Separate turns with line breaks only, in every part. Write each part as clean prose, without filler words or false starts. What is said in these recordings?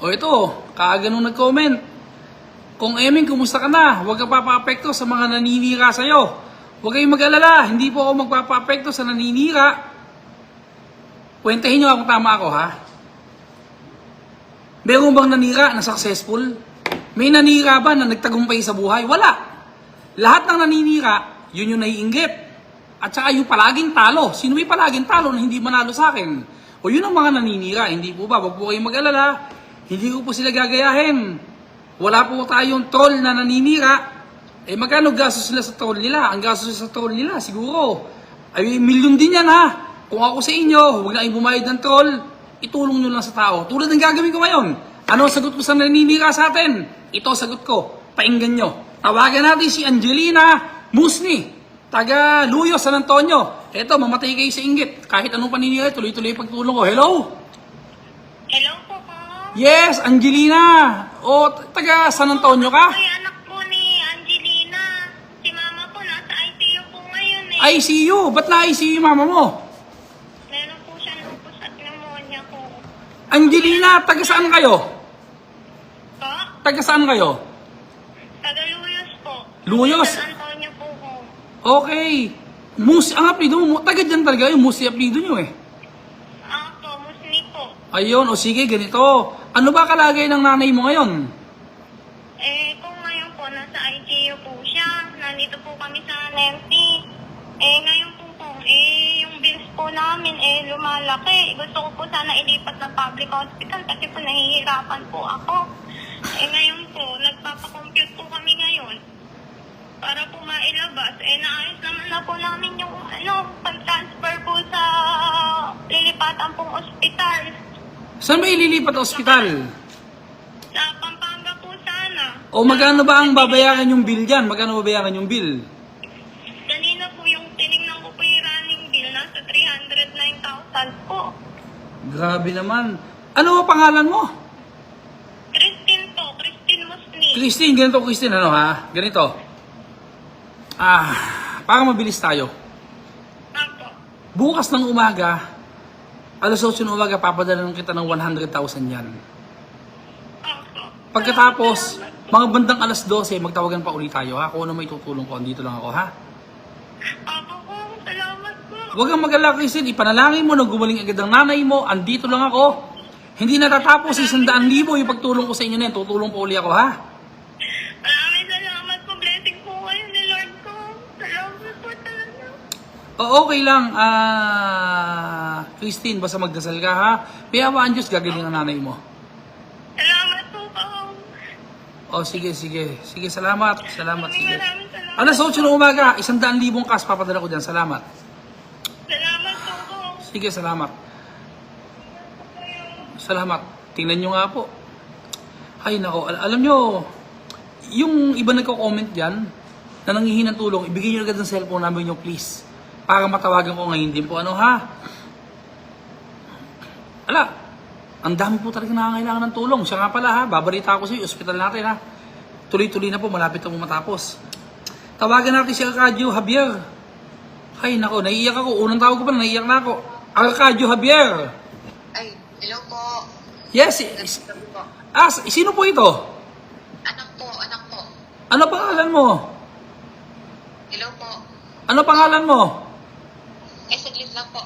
O ito, kaagano nag-comment. Kung Eming, kumusta ka na? Huwag ka papaapekto sa mga naninira sa'yo. Huwag kayong mag-alala, hindi po ako magpapaapekto sa naninira. Kwentahin nyo kung tama ako, ha? Meron bang nanira na successful? May nanira ba na nagtagumpay sa buhay? Wala. Lahat ng naninira, yun yung naiinggit. At saka yung palaging talo. Sino may palaging talo na hindi manalo sa akin? O yun ang mga naninira, hindi po ba? Huwag po kayong mag-alala. Hindi ko po sila gagayahin. Wala po tayong troll na naninira. Eh magkano gastos nila sa troll nila? Ang gastos sa troll nila, siguro, ay milyon din yan, ha? Kung ako sa inyo, huwag na kayong bumayad ng troll. Itulong nyo lang sa tao. Tulad ng gagawin ko ngayon. Ano ang sagot ko sa naninira sa atin? Ito ang sagot ko. Painggan nyo. Tawagan natin si Angelina Musni, taga Luyo, San Antonio. Eto, mamatay kayo sa inggit. Kahit anong paninira, tuloy-tuloy pagtulong ko. Hello?
Hello po po.
Yes, Angelina. O, taga San Antonio ka?
Ay, anak po ni Angelina. Si mama po nasa ICU po ngayon eh.
ICU. Ba't na ICU yung mama mo?
Meron po siya lupus at pneumonia po.
Angelina, taga saan kayo?
Po?
Taga saan kayo?
Taga Luyos po.
Luyos?
San Antonio po po.
Okay. Ang apelido mo, taga dyan talaga yung Musi apelido nyo eh.
Po, Musni po.
Ayun, o sige, ganito. Ano ba kalagay ng nanay mo ngayon?
Eh, kung ngayon po, nasa ICU po siya. Nandito po kami sa NMC. Eh, ngayon po yung bills po namin, lumalaki. Gusto ko po sana ilipat ng public hospital kasi po nahihirapan po ako. Eh, ngayon po, nagpapakompute po kami ngayon para po mailabas. Eh, naayos naman na po namin yung, pag-transfer po sa lilipatan pong ospital.
Saan ba ililipat ang ospital?
Sa Pampanga po sana.
O magkano ba ang babayaran yung bill dyan? Magkano babayaran yung bill?
Kanina po yung tinignan ko po yung running bill, nasa 309,000 po.
Grabe naman. Ano ba pangalan mo?
Christine po, Christine Musni.
Christine, ganito Christine, ano ha? Ganito. Para mabilis tayo.
Ako.
Bukas ng umaga, alas 8 ng umaga, papadala kita ng 100,000 yan.
Ako.
Pagkatapos, mga bandang alas 12, magtawagan pa ulit tayo ha? Kung ano may tutulong ko, andito lang ako ha?
Ako po, salamat po.
Huwag kang mag-alala, Christine. Ipanalangin mo na gumaling agad ang nanay mo. Andito lang ako. Hindi natatapos 100,000 yung pagtulong ko sa inyo na yan. Tutulong po ulit ako, ha?
Maraming salamat po. Blessing po kayo ni Lord ko. Salamat po talaga.
O, okay lang. Christine, basta magdasal ka, ha? Piyawaan Diyos, gagaling ang nanay mo.
Salamat po po.
O, sige, sige. Sige, salamat. Salamat, sige.
Maraming salamat.
Alas 8 ng umaga, 100,000 cash, papadala ko dyan. Salamat.
Salamat po po.
Sige, salamat. Salamat. Tingnan nyo nga po. Ay, nako. Alam nyo, yung iba nagko-comment dyan, na nanghihingi ng tulong, ibigay nyo agad ng cellphone number nyo, please. Para matawagan ko ngayon din po. Ano, ha? Ala, ang dami po talaga nakangailangan ng tulong. Siya nga pala, ha? Babalita ako sa iyo, ospital natin, ha? Tuloy-tuloy na po, malapit na po matapos. Tawagan natin si Arcadio Javier. Ay, nako, naiiyak ako. Unang tawag ko pa, naiiyak na ako. Arcadio Javier.
Ay, hello po.
Yes, sino po ito?
Anak po, anak po.
Ano pangalan mo?
Hello po.
Ano pangalan mo?
Saglit lang po.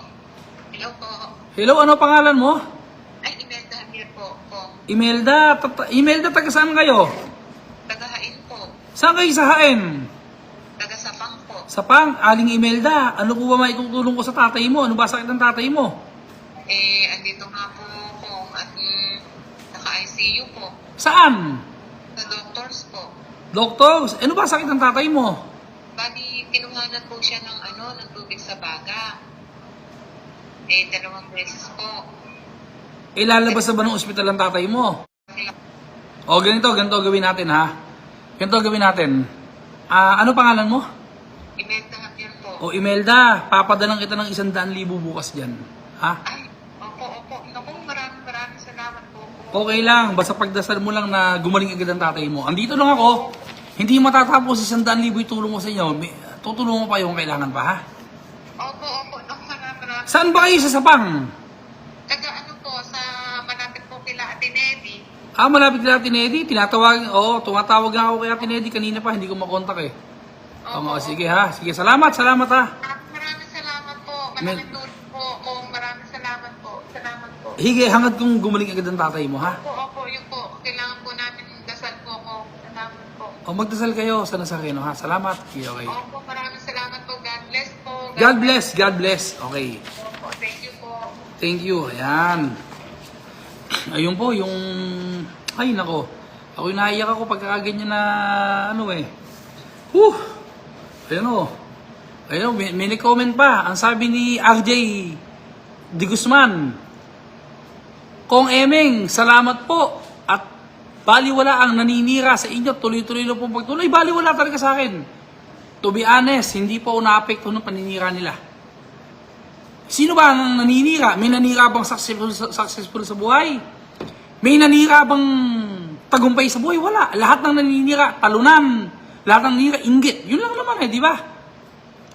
Hello po.
Hello, ano pangalan mo?
Ay, Imelda Javier po.
Imelda. Imelda, taga saan kayo?
Tagahain po.
Saan kayo sa Hain?
Taga Sapang po.
Sa Pang, Aling Imelda. Ano po ba maitutulong ko sa tatay mo? Ano ba sakit ng tatay mo?
Andito nga po kung at naka-ICU po.
Saan?
Sa doctors po.
Doctors, ano ba sakit ng tatay mo?
Bali, kinuhanan po siya ng ng tubig sa baga. 2 beses po.
Lalabas na ba ng ospital ang tatay mo? O, ganito gawin natin, ha? Ganito gawin natin. Ano pangalan mo?
Imelda Javier po.
O, Imelda, papadalang kita ng 100,000 bukas dyan. Ha?
Ay, opo. Naku, maraming salamat po.
Okay lang, basta pagdasal mo lang na gumaling agad ang tatay mo. Andito lang ako, hindi matatapos 100,000 itulong ko sa inyo. Tutulungan mo pa yung kailangan pa, ha?
Opo. Naku, maraming.
Saan ba kayo sa Sapang?
Taga po, sa malapit po kila Ate Nedy.
Malapit kay Ate Nedy. Tumatawag nga ako kay Ate Nedy. Kanina pa, hindi ko makontak eh. Sige ha. Sige, salamat ha.
Maraming salamat po. Maraming tulong po. Maraming salamat po. Salamat po.
Hige, hangad kong gumaling agad ang tatay mo ha.
Opo, yun po. Kailangan po namin dasal po ako. Salamat po.
Magdasal kayo sa Nazareno ha. Salamat. Okay.
Opo, maraming salamat po. God bless po.
God bless. Okay.
Opo, thank you po.
Thank you. Ayan. Ayun po, yung... Ay, nako. Ako'y naiyak ako pagkakaganyan na... Ayun, may nag-comment pa. Ang sabi ni RJ De Guzman, Kong Emeng, salamat po. At baliwala ang naninira sa inyo. Tuloy-tuloy lang pong pagtuloy. Baliwala talaga sa akin. To be honest, hindi po na-apekto ng paninira nila. Sino ba ang naninira? May nanira bang successful sa buhay? May nanira bang tagumpay sa buhay? Wala. Lahat ng naninira, talunan. Lahat ng naninira, inggit. Yun lang naman di ba?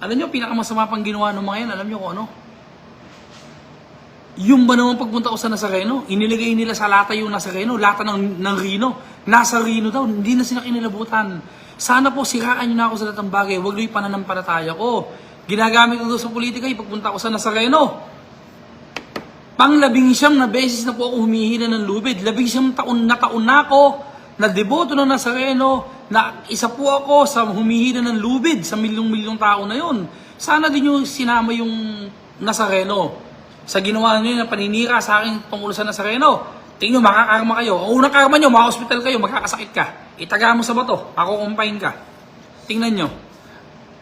Alam nyo, pinakamasama pang ginawa ng mga yan, alam nyo kung ano? Yung ba naman pagpunta ko sa Nazareno, inilagay nila sa lata yung Nazareno, lata ng Rino. Nasa Rino daw, hindi na sila kinilabutan. Sana po siraan nyo na ako sa lahat ng bagay, huwag nyo yung pananampalataya ko. Ginagamit ko doon sa politika, pagpunta ko sa Nazareno. Pang-19 na beses na po ako humihina ng lubid. 19 taon na ako na deboto ng Nazareno, na isa po ako sa humihina ng lubid sa milyong-milyong tao na yon. Sana din yung sinama yung Nazareno sa ginawa nyo na paninira sa akin tungkol sa Nazareno. Tingnan nyo, makakarma kayo. Ang unang karma nyo, maka-hospital kayo, magkakasakit ka. Itaga mo sa bato, pakukumpain ka. Tingnan nyo.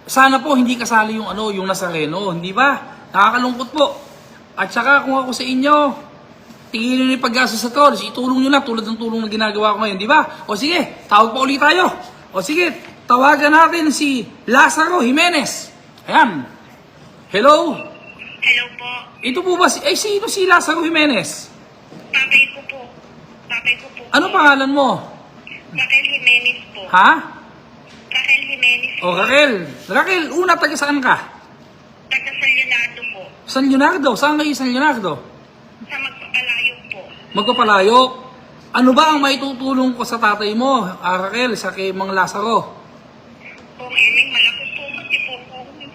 Sana po hindi kasali yung yung Nazareno, hindi ba? Nakakalungkot po. At saka kung ako sa inyo, tingin nyo yung paggastos sa tol, itulong nyo lang tulad ng tulong na ginagawa ko ngayon, di ba? O sige, tawag pa ulit tayo. O sige, tawagan natin si Lazaro Jimenez. Ayan. Hello?
Hello po.
Ito po ba sino si Lazaro Jimenez?
Tatay ko po.
Ano pangalan mo?
Raquel Jimenez po.
Ha?
Raquel Jimenez po.
O Raquel, una taga saan ka?
Taga San Leonardo po.
San Leonardo? Saan kayo San Leonardo?
Sa Magpapalayo po.
Magpapalayo. Ano ba ang maitutulong ko sa tatay mo, Raquel, sa kay Mang Lazaro?
Kung Emeng, malaki po kasi po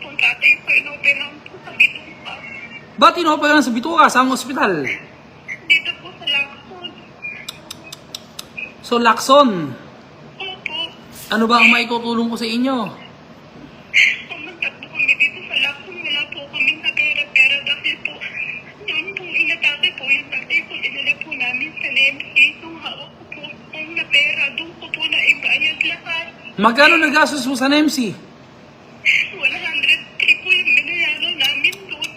kung tatay ko inoperang po sa bituka.
Ba't inopera sa Bituka? Saan ospital?
Dito po sa Lacson.
So, Lacson.
Opo.
Ano ba ang maitutulong ko sa inyo?
Pumunta po kami dito sa Lacson. Wala po kaming kapera-pera dahil po noon pong inatake po yung tatay ko. Dinala po namin sa NMC. Nung hawak ko po kung na pera, doon ko po na ibayad lahat.
Magkano nagastos mo sa NMC?
103 po yung binayaran namin doon.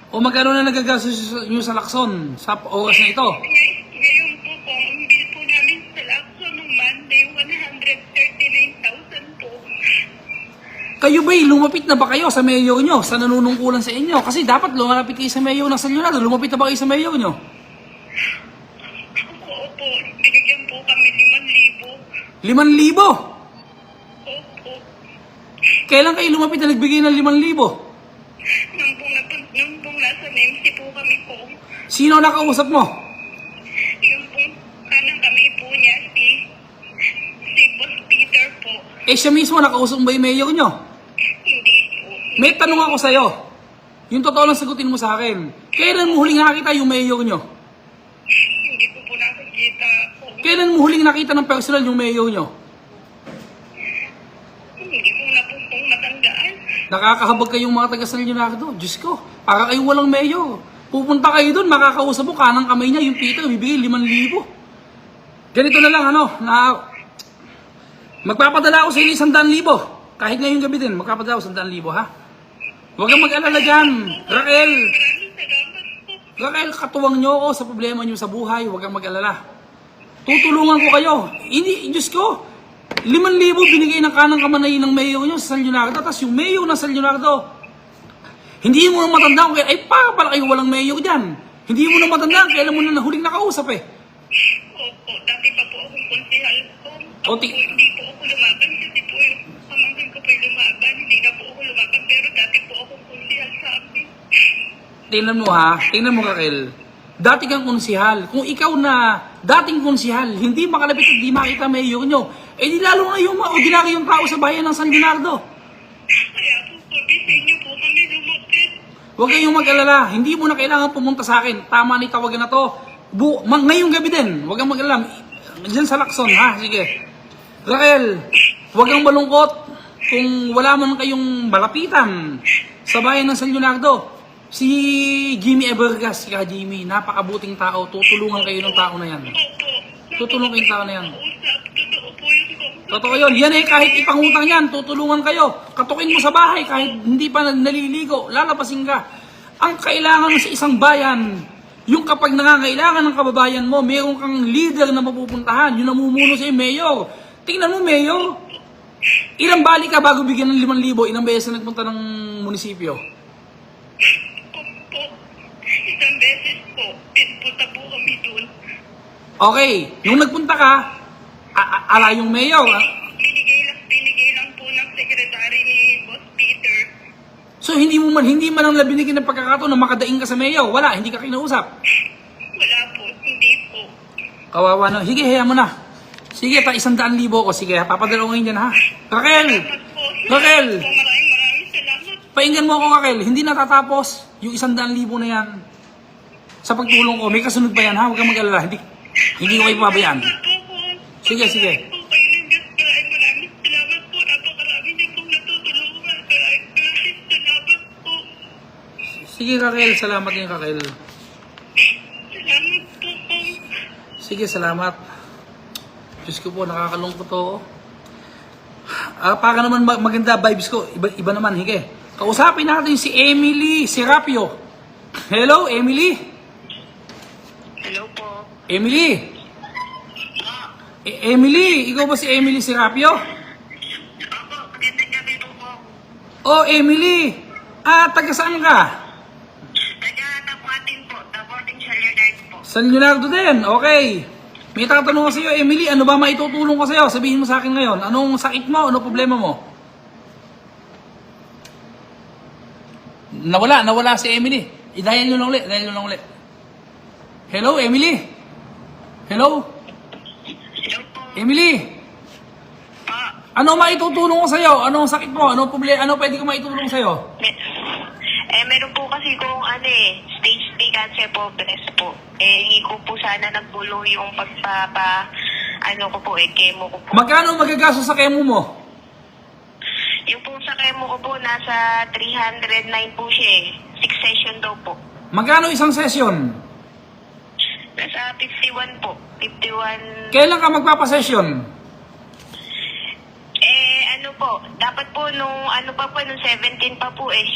O magkano na nagagastos nyo sa Lacson sa oras na ito?
Ngayon po ang bill po namin sa Lacson nung Monday, 139,000 po.
Kayo ba'y lumapit na ba kayo sa mayor nyo sa nanunungkulan sa inyo? Kasi dapat lumapit kayo sa mayor ng San Leonardo. Lumapit na ba kayo sa mayor nyo?
Opo, binigyan po kami 5,000.
5,000?
Opo.
Kailan kayo lumapit na nagbigay ng 5,000?
Nung pong nasa NMC po kami po,
Sino nakausap mo?
yung pong kanang kami po niya, si Boss Peter po.
Siya mismo nakausap mo ba yung mayor nyo?
Hindi po.
May tanong ako sa'yo. Yung totoo lang sagutin mo sa akin. Kailan mo huling nakita yung mayor nyo?
Hindi ko po nakikita po.
Kailan mo huling nakita ng personal yung mayor nyo?
Hindi ko na po pong matandaan.
Nakakahabag kayong mga taga San Leonardo. Diyos ko, para kayong walang mayor. Pupunta kayo doon, makakausap mo, kanang kamay niya, yung Peter, bibigay 5,000. Ganito na lang, magpapadala ako sa inyo 100,000. Kahit ngayong gabi din, magpapadala ako 100,000, ha? Huwag kang mag-alala dyan, Raquel.
Maraming salamat po.
Raquel, katuwang nyo ako sa problema nyo sa buhay, huwag kang mag-alala. Tutulungan ko kayo. Hindi, Diyos ko, 5,000 binigay ng kanang kamay ng mayor nyo sa San Leonardo, tapos yung mayor ng San Leonardo, hindi mo na matandaan kaya, para pala kayo walang mayor dyan. Hindi mo na matandaan, kailan mo na huling nakausap eh.
Opo, dati pa po akong konsehal po. Hindi po ako lumaban kasi po yung pamangkin ko po yung lumaban. Hindi na po ako lumaban pero dati po akong konsehal sa amin.
Tingnan mo ha, tingnan mo Raquel. dati kang konsihal. Kung ikaw na dating konsihal, hindi makalapit at di makita mayor nyo, eh di lalo na yung ordinary yung tao sa bayan ng San Leonardo.
Kaya po, pabisay niyo po kami lumapit.
Huwag kayong mag-alala. Hindi mo na kailangan pumunta sa akin. Tama na tawagan na to. Ngayong gabi din. Huwag kang mag-alala. Diyan sa Lacson, ha? Sige. Raquel, huwag kang malungkot kung wala man kayong malapitan sa bayan ng San Leonardo. Si Jimmy Evergas, si Jimmy, napakabuting tao. Tutulungan kayo ng tao na yan. Tutulungan kayo ng tao na yan.
Usap, totoo po yun po.
Totoo yun. Yan eh, kahit ipangutang yan, tutulungan kayo. Katukin mo sa bahay, kahit hindi pa naliligo, lalabasin ka. Ang kailangan mo sa isang bayan, yung kapag nangangailangan ng kababayan mo, meron kang leader na mapupuntahan, yung namumuno sa'yo, mayor. Tingnan mo, mayor. Ilang balik ka bago bigyan ng 5,000? Ilang beses na nagpunta ng munisipyo?
Po, isang beses po, pinpunta po kami doon.
Okay, nung nagpunta ka, ala yung mayor.
Binigay lang po ng secretary ni Boss Peter.
So hindi man lang binigyan ng pagkakataon na makadaing ka sa mayor. Wala, hindi ka kinausap.
Wala po, hindi po.
Kawawa na. Sige, hayaan mo na. Sige, 100,000 ko. Sige, papadala ko ngayon dyan, ha? Raquel!
Salamat po.
Raquel!
Po, maraming salamat.
Painggan mo ako, Raquel. Hindi natatapos yung 100,000 na yan. Sa pagtulong ko, may kasunod pa yan, ha? Huwag kang mag-alala. Hindi ko kayo pabayaan. Sige, sige.
Maraming salamat po. Napakarami niyo pong natutulungan. Maraming salamat po.
Sige, Raquel. Salamat din, Raquel.
Salamat po.
Sige, salamat. Diyos ko po, nakakalungkot to. Para naman maganda vibes ko. Iba naman, hige. Kausapin natin si Emily Serapio. Hello, Emily?
Hello po.
Emily? Emily, ikaw ba si Emily Serapio?
Opo, magandang gabi po po.
Oh, Emily. Taga saan ka?
Taga-tapuatin po. Tapuatin sa Leonardo po.
San Leonardo din. Okay. May tatanong ko sa iyo, Emily, ano ba maitutulong ko sa iyo? Sabihin mo sa akin ngayon. Anong sakit mo? Ano problema mo? Nawala si Emily. I-dial nyo lang ulit. Hello, Emily? Hello?
Hello po.
Emily?
Pa.
Ano maitutulong ko sa iyo? Anong sakit mo? Ano problema? Ano pwede ko maitulong sa iyo?
Meron po kasi kung stage 3 cancer po, breast po. Hindi ko po sana nagbulo yung ko po, chemo ko po.
Magkano magagastos sa chemo mo?
Yung po sa chemo ko po, nasa 309 po siya eh. 6 session daw po.
Magkano isang session?
Nasa 51 po. 51.
Kailan ka magpapasession?
Dapat po nung nung 17 pa po eh.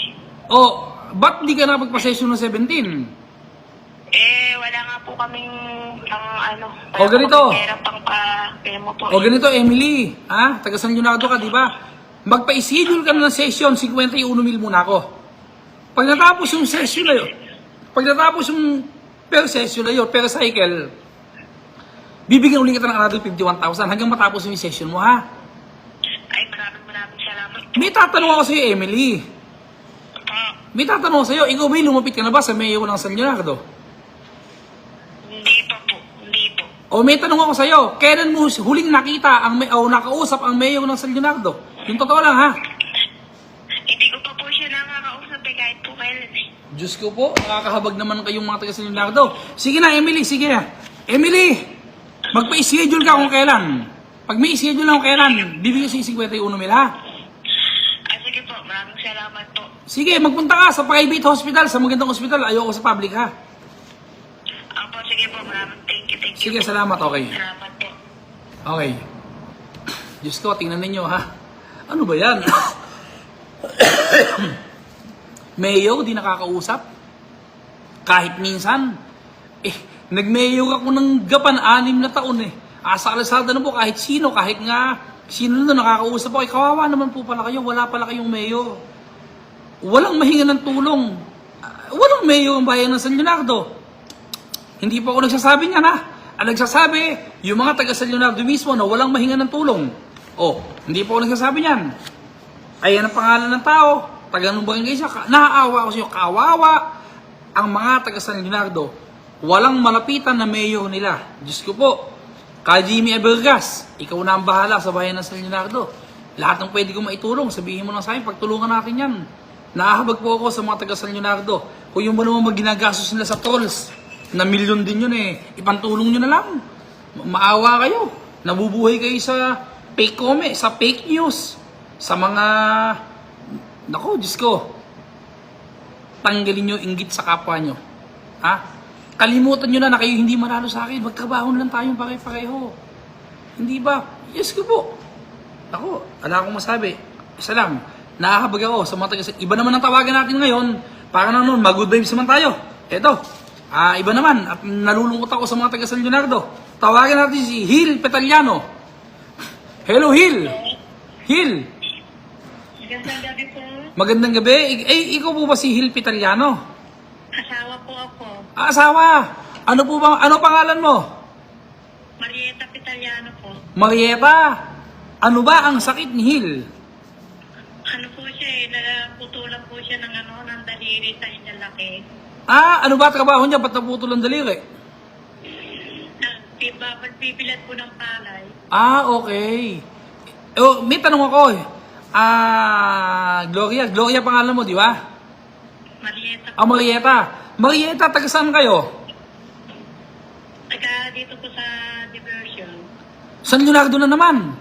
O, ba't di ka na magpasession ng 17?
Wala nga po kaming
O, ganito.
pera pang pa-chemo po.
O ganito, Emily, taga San Leonardo ka, di ba? Magpa-schedule ka na ng session, 51,000 muna ako. Pag natapos yung session na yun, pag natapos yung per session na yun, per cycle, bibigyan ulit kita ng another 51,000 hanggang matapos yung session mo, ha?
Ay, maraming salamat.
May tatanong ako sa iyo, Emily. May tatanong ako sa iyo, ikaw ba lumapit ka na ba sa mayor ng San Leonardo?
Hindi pa po.
O may tanong ako sa iyo, kailan mo huling nakita nakausap ang mayor ng San Leonardo? Yung totoo lang, ha?
Hindi ko pa po siya nakakausap kahit po kailan eh.
Diyos ko po, nakakahabag naman kayong mga taga San Leonardo. Sige na, Emily, sige na. Emily, magpa-schedule ka kung kailan. Pag may schedule na kung kailan, bibigyan sa 51,000, ha?
Sige po, maraming salamat po.
Sige, magpunta ka sa private hospital, sa magandang hospital. Ayoko sa public, ha?
Sige po, maraming thank you.
Sige, salamat, okay.
Salamat po.
Okay. Diyos ko, tingnan ninyo, ha? Ano ba yan? Mayor, di nakakausap. Kahit minsan. Nag-mayor ako ng Gapan, 6 na taon eh. Asa Kalsada na po, kahit sino na nakakausap ako. Kawawa naman po pala kayo, wala pala kayong mayor. Walang mahinga ng tulong. Walang mayor ang bayan ng San Leonardo. Hindi po ako nagsasabi niyan, ha? Ang nagsasabi, yung mga taga San Leonardo mismo na walang mahinga ng tulong. Hindi po ako nagsasabi niyan. Ayan ang pangalan ng tao. Taga nung barangay siya. Naaawa ako sa inyo. Kawawa ang mga taga San Leonardo. walang malapitan na mayor nila. Diyos ko po, Ka Jimmy Abergas, ikaw na ang bahala sa bayan ng San Leonardo. Lahat ng pwede kong maitulong, sabihin mo lang sa akin, pagtulungan natin yan. Nakahabag po ako sa mga taga San Leonardo. Kung yung ba naman magginagastos nila sa tolls, na milyon din yun ipantulong nyo na lang. Maawa kayo. Nabubuhay kayo sa fake comment, sa fake news, sa mga, nako, Diyos ko, tanggalin nyo inggit sa kapwa nyo. Ha? Kalimutan nyo na kayo hindi manalo sa akin. Magtrabaho na lang tayong pare-pareho. Hindi ba? Yes ko po. Ako, wala akong masabi. Isa lang, nakahabag ako sa mga taga. Iba naman ang tawagan natin ngayon. Para na noon, mag-good vibes naman tayo. Eto, iba naman. At nalulungkot ako sa mga taga San Leonardo. Tawagan natin si Hil Petaliano. Hello, Hil. Hil.
Magandang gabi po.
Magandang gabi. Ikaw po ba si Hil Petaliano?
Asawa po ako.
Asawa. Ano pangalan mo?
Marieta Pitaliano po.
Marieta. Ano ba ang sakit ni Hil?
Ano po siya naputulan po siya ng daliri sa inalaki.
Ano ba trabaho niya? Ba't naputol ang daliri?
Magbibilat po ng palay.
Okay. May tanong ako Gloria pangalan mo, di ba?
Marieta po.
Marieta. Marieta, taga saan kayo?
Taga dito po sa diversion.
San Leonardo na naman.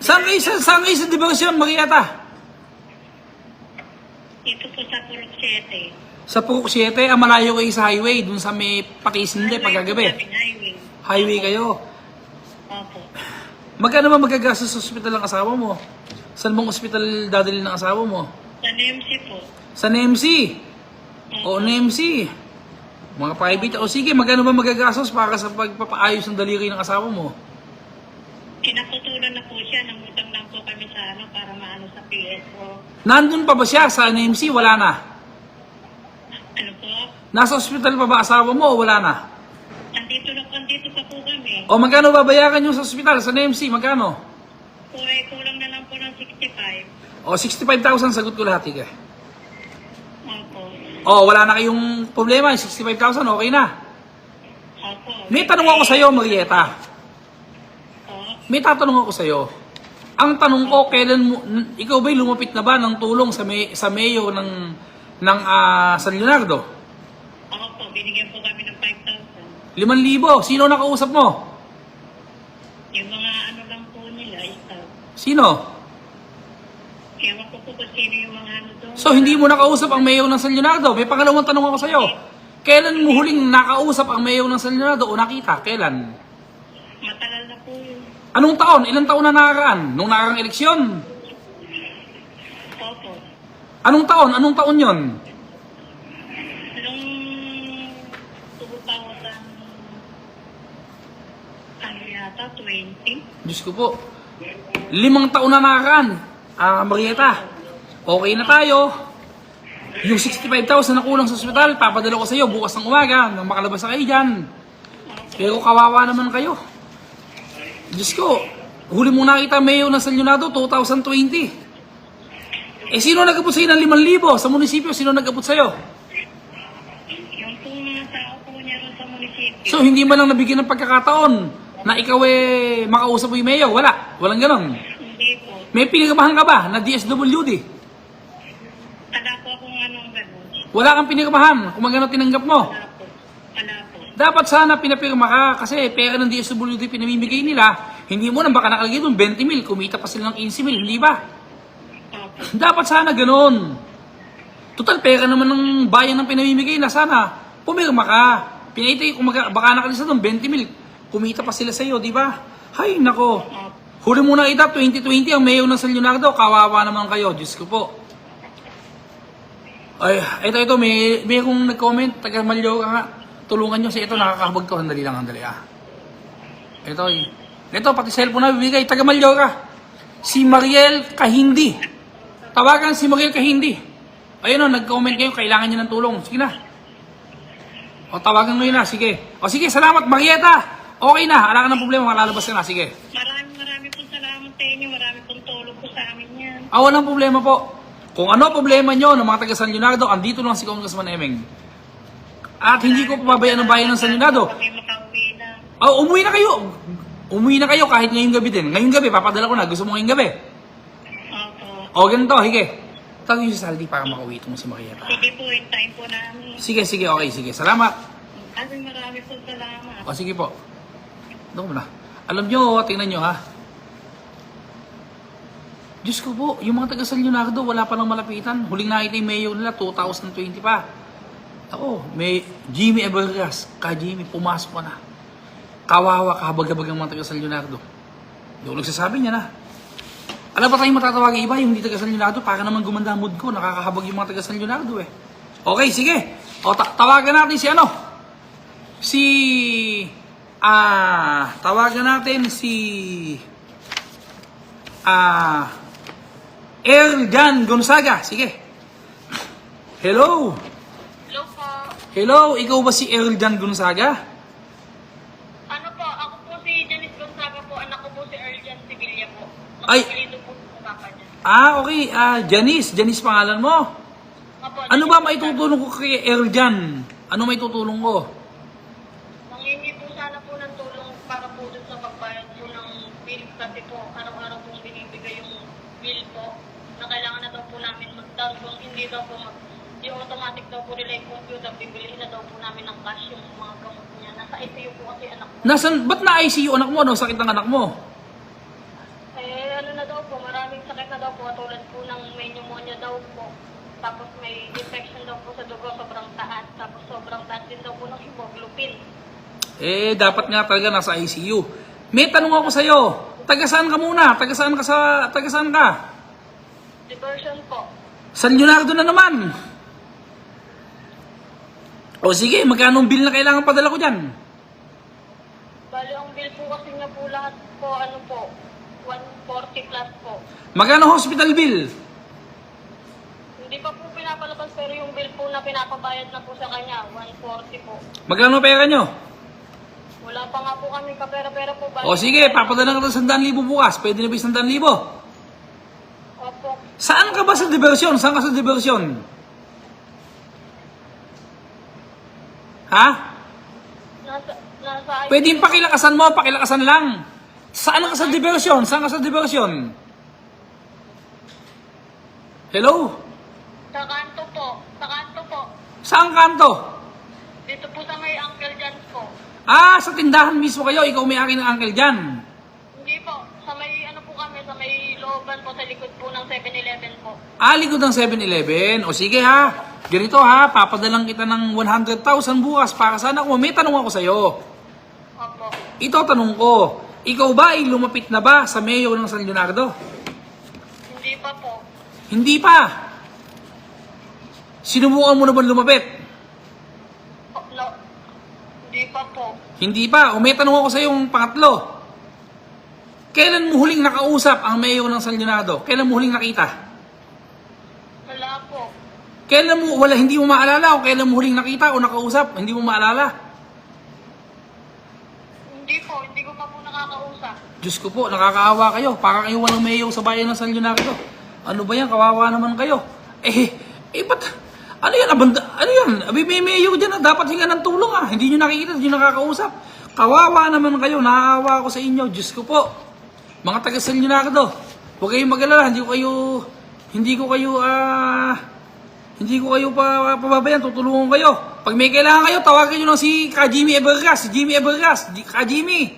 Saan kayo sa diversyon, Marieta?
Dito po sa Purok 7.
Sa Purok 7, malayo kayo sa highway, dun sa may Patisinde, pagkagabi.
Highway.
Highway kayo.
Opo.
Magkano ba magagastos sa ospital ng asawa mo? Saan bang ospital dadalhin ng asawa mo?
Sa NMC po.
Sa NMC. O NMC. Mga private. O sige, magkano ba magagastos para sa pagpapaayos ng daliri ng asawa mo?
Kinaputulan na po siya. Nangutang lang po kami sa para maano sa PSO.
Nandun pa ba siya sa NMC? Wala na.
Ano po?
Nasa ospital pa ba asawa mo o wala na?
Andito pa po kami.
O magkano babayaran nyo sa ospital, sa NMC? Magkano?
Kulang na lang po ng 65.
O 65,000, sagot ko lahat. Ika.
Opo.
O wala na kayong problema, 65,000, okay na.
Opo.
May tanong ako sa'yo, Marieta.
Opo.
May tatanong ako sa'yo. Ang tanong ko, kailan mo, ikaw ba'y lumapit na ba ng tulong sa mayo ng San Leonardo?
Opo, binigyan po kami ng 5,000.
5,000. Sino nakausap mo?
Yung mga ano lang po nila, staff.
Sino?
Ewan ko po kung sino yung mga ano doon.
So, hindi mo nakausap ang mayo ng San Leonardo. May pangalawang tanong ako sa'yo. Kailan mo huling nakausap ang mayo ng San Leonardo o nakita? Kailan?
Matagal na po yun.
Anong taon? Ilang taon na nakaraan? Nung nakarang eleksyon?
Opo.
Anong taon? Anong taon yon?
Nung 2000, ano yata, 20?
Diyos ko po. 5 taon na nakaraan. Marieta, okay na tayo. Yung 65,000 na kulang sa ospital, papadala ko sa iyo bukas ng umaga nang makalabas na kayo dyan. Pero kawawa naman kayo. Diyos ko, huli mong nakita mayo ng San Leonardo, 2020. Sino nag-abot sa'yo ng 5,000 sa munisipyo? Sino nag-abot sa'yo?
Yung po mga tao po niya rin sa munisipyo.
So, hindi man lang nabigyan ng pagkakataon na ikaw makausap mo yung mayo? Wala. Walang ganon.
Hindi po.
May pinirmahan ka ba na DSWD?
Wala po akong anong gano'n.
Wala kang pinirmahan kung magano tinanggap mo.
Wala po. Wala po.
Dapat sana pinapirma ka kasi pera ng DSWD pinamimigay nila, hindi mo na baka nakalagay doon 20 mil, kumita pa sila ng 15 mil, hindi ba?
Opo.
Dapat sana ganon. Total, pera naman ng bayan ng pinamimigay na sana, pumirma ka. Pinaitay, kung baka nakalisa doon 20 mil, kumita pa sila sa'yo, di ba? Hay, nako.
Opo.
Huli muna kita, 2020 ang mayor ng San Leonardo, kawawa naman kayo, Diyos ko po. Ay, ito, may kong nag-comment, taga Malyo ka nga. Tulungan nyo ito, nakakahabag to. Handali lang, handali Ito, pati cellphone na bibigay, taga Malyo ka. Si Mariel Kahindi. Tawagan si Mariel Kahindi. Ayun o, nag-comment kayo, kailangan niya ng tulong. Sige na. O, tawagan ngayon na, sige. O, sige, salamat, Marieta. Okay na, wala ka ng problema, malalabas ka na, sige.
Marami pong salamat sa inyo. Marami pong tulong po sa amin yan.
Walang problema po. Kung ano problema nyo ng mga taga San Leonardo, andito lang si Congressman Emeng. At hindi ko pababayaan ng bayan ng San Leonardo.
Kami makauwi na.
Oh, umuwi na kayo. Umuwi na kayo kahit ngayong gabi din. Ngayong gabi, papadala ko na. Gusto mo ngayong gabi?
Opo.
O, ganito, hige. Tawagin niyo si Saldi para makauwi itong si Marieta.
Sige po, hintayin po namin.
Sige, okay, sige. Salamat.
Marami po salamat.
O, sige po. Doon mo na. Alam nyo, tingnan nyo ha. Diyos ko po, yung mga taga San Leonardo, wala pa nang malapitan. Huling nakita yung mayor nila, 2020 pa. Ako, may Jimmy Evergas. Jimmy, pumasok pa na. Kawawa, kahabag-habag ang mga taga San Leonardo. Yung nagsasabi niya na. Alam ba tayong matatawagin iba, yung hindi taga San Leonardo, para naman gumanda ang mood ko, nakakahabag yung mga taga San Leonardo eh. Okay, sige. O, tawagan natin si ano? Tawagan natin si Erjan Gonzaga. Sige. Hello.
Hello po.
Hello, ikaw ba si Erjan Gonzaga?
Ano po, ako po si Janice Gonzaga po. Anak ko po si Erjan Sevilla po.
Ay.
Nakapilito po sa papa niya.
Okay. Janice pangalan mo?
Opo,
Ano ba
Janice
maitutulong ko kay Erjan? Ano maitutulong ko?
Mangingi po sana po ng tulong para po dun sa pagbayad po ng bill kasi po araw-araw pong binibigay yung bill po na kailangan na daw po namin mag-download. Hindi daw po yung automatic daw po nila yung computer, bibilihin na daw po namin ng cash yung mga gamot niya. Nasa ICU po kasi anak ko.
Ba't na ICU anak mo? Ano sakit ng anak mo?
Ano na daw po, maraming sakit na daw po tulad po ng may pneumonia daw po. Tapos may infection daw po sa dugo, sobrang taas. Tapos sobrang taas din daw po ng hemoglobin.
Dapat nga talaga nasa ICU. May tanong ako sa'yo. Taga saan ka muna? Taga saan ka?
Diversion po.
San Leonardo na naman. O sige, magkano ang bill na kailangan padala ko dyan?
Bali, ang bill po kasi niya po lahat po, 140 plus po.
Magkano hospital bill?
Hindi pa po pinapalabas pero yung bill po na pinapabayad na po sa kanya, 140 po.
Magkano pera nyo?
Wala pa nga po kami kapera-pera po. Bali,
O sige, papadala ka ng 100,000 bukas. Pwede na ba 100,000?
Opo.
Saan ka ba sa diversyon? Saan ka sa diversyon? Ha?
Nasa
Pwede yung pakilakasan mo, pakilakasan lang. Saan ka sa diversyon? Saan ka sa diversyon? Hello?
Sa kanto po. Sa kanto po.
Saan kanto?
Dito po sa may Uncle John's po.
Sa tindahan mismo kayo, ikaw may-ari ng uncle dyan.
Hindi po. Sa may ano po kami, sa may looban po, sa likod po ng 7-Eleven po.
Likod ng 7-Eleven. O sige ha, ganito ha, papadalang kita ng 100,000 bukas para sana ako. May tanong ako sa'yo.
Opo.
Ito tanong ko, ikaw ba ay lumapit na ba sa mayor ng San Leonardo?
Hindi pa po.
Hindi pa. Sinubukan mo na ba lumapit?
No. Hindi pa po.
Hindi pa. O may tanong ako sa yung pangatlo. Kailan mo huling nakausap ang mayor ng San Leonardo? Kailan mo huling nakita?
Wala po.
Kailan mo, hindi mo maalala o kailan mo huling nakita o nakausap? Hindi mo maalala?
Hindi po. Hindi ko pa po nakakausap.
Diyos ko po, nakakaawa kayo. Parang kayo walang mayor sa bayan ng San Leonardo. Ano ba yan? Kawawa naman kayo. Ba't? Ano yan? Ano yan? May mayor dyan na dapat hinga ng tulong ah. Hindi nyo nakikita, hindi nyo nakakausap. Kawawa naman kayo. Nakakaawa ako sa inyo. Diyos ko po. Mga taga San Leonardo. Huwag kayong mag-alala. Hindi ko kayo pababayan. Tutulungan kayo. Pag may kailangan kayo, tawagan nyo lang si Jimmy Evergas. Si Jimmy Evergas. Jimmy.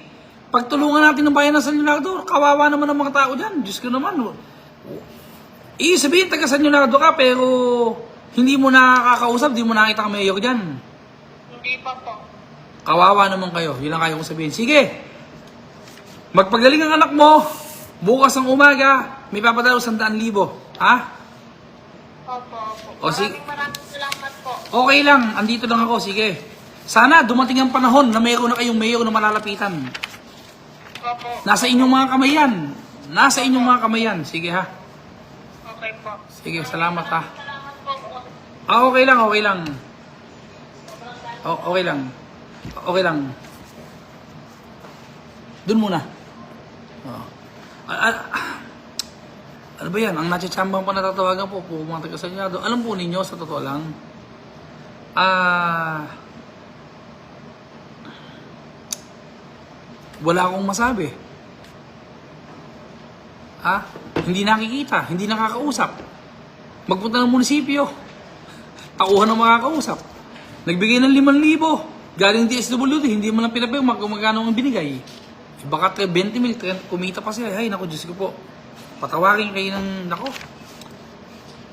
Pagtulungan natin ng bayan ng San Leonardo, kawawa naman ang mga tao dyan. Diyos ko naman. Sabihin, taga San Leonardo ka, pero hindi mo nakakausap, hindi mo nakita ang mayor dyan.
Hindi pa po.
Kawawa naman kayo. Yun lang kayo kong sabihin. Sige. Magpagaling ang anak mo. Bukas ng umaga, may papadalo 100,000. Ha?
Opo.
O, sige.
Maraming salamat po.
Okay lang. Andito lang ako. Sige. Sana dumating ang panahon na mayroon na kayong mayor na malalapitan.
Opo.
Nasa inyong mga kamay yan. Nasa inyong mga kamay yan. Sige ha.
Okay po.
Sige, salamat ha.
Salamat po.
Okay lang. Okay lang. Okay lang. Doon muna. Ano ba yan? Ang natsitsambang pa natatawagan po mga taga San Leonardo. Alam po ninyo, sa totoo lang, Wala akong masabi. Hindi nakikita, hindi nakakausap. Magpunta ng munisipyo. Tauhan ng makakausap. Nagbigay ng 5,000. Galing DSWD, hindi mo lang pinapay magkano ang binigay. Baka 20 mil, kumita pa siya. Ay, naku, Diyos ko po. Patawarin kayo ng, naku.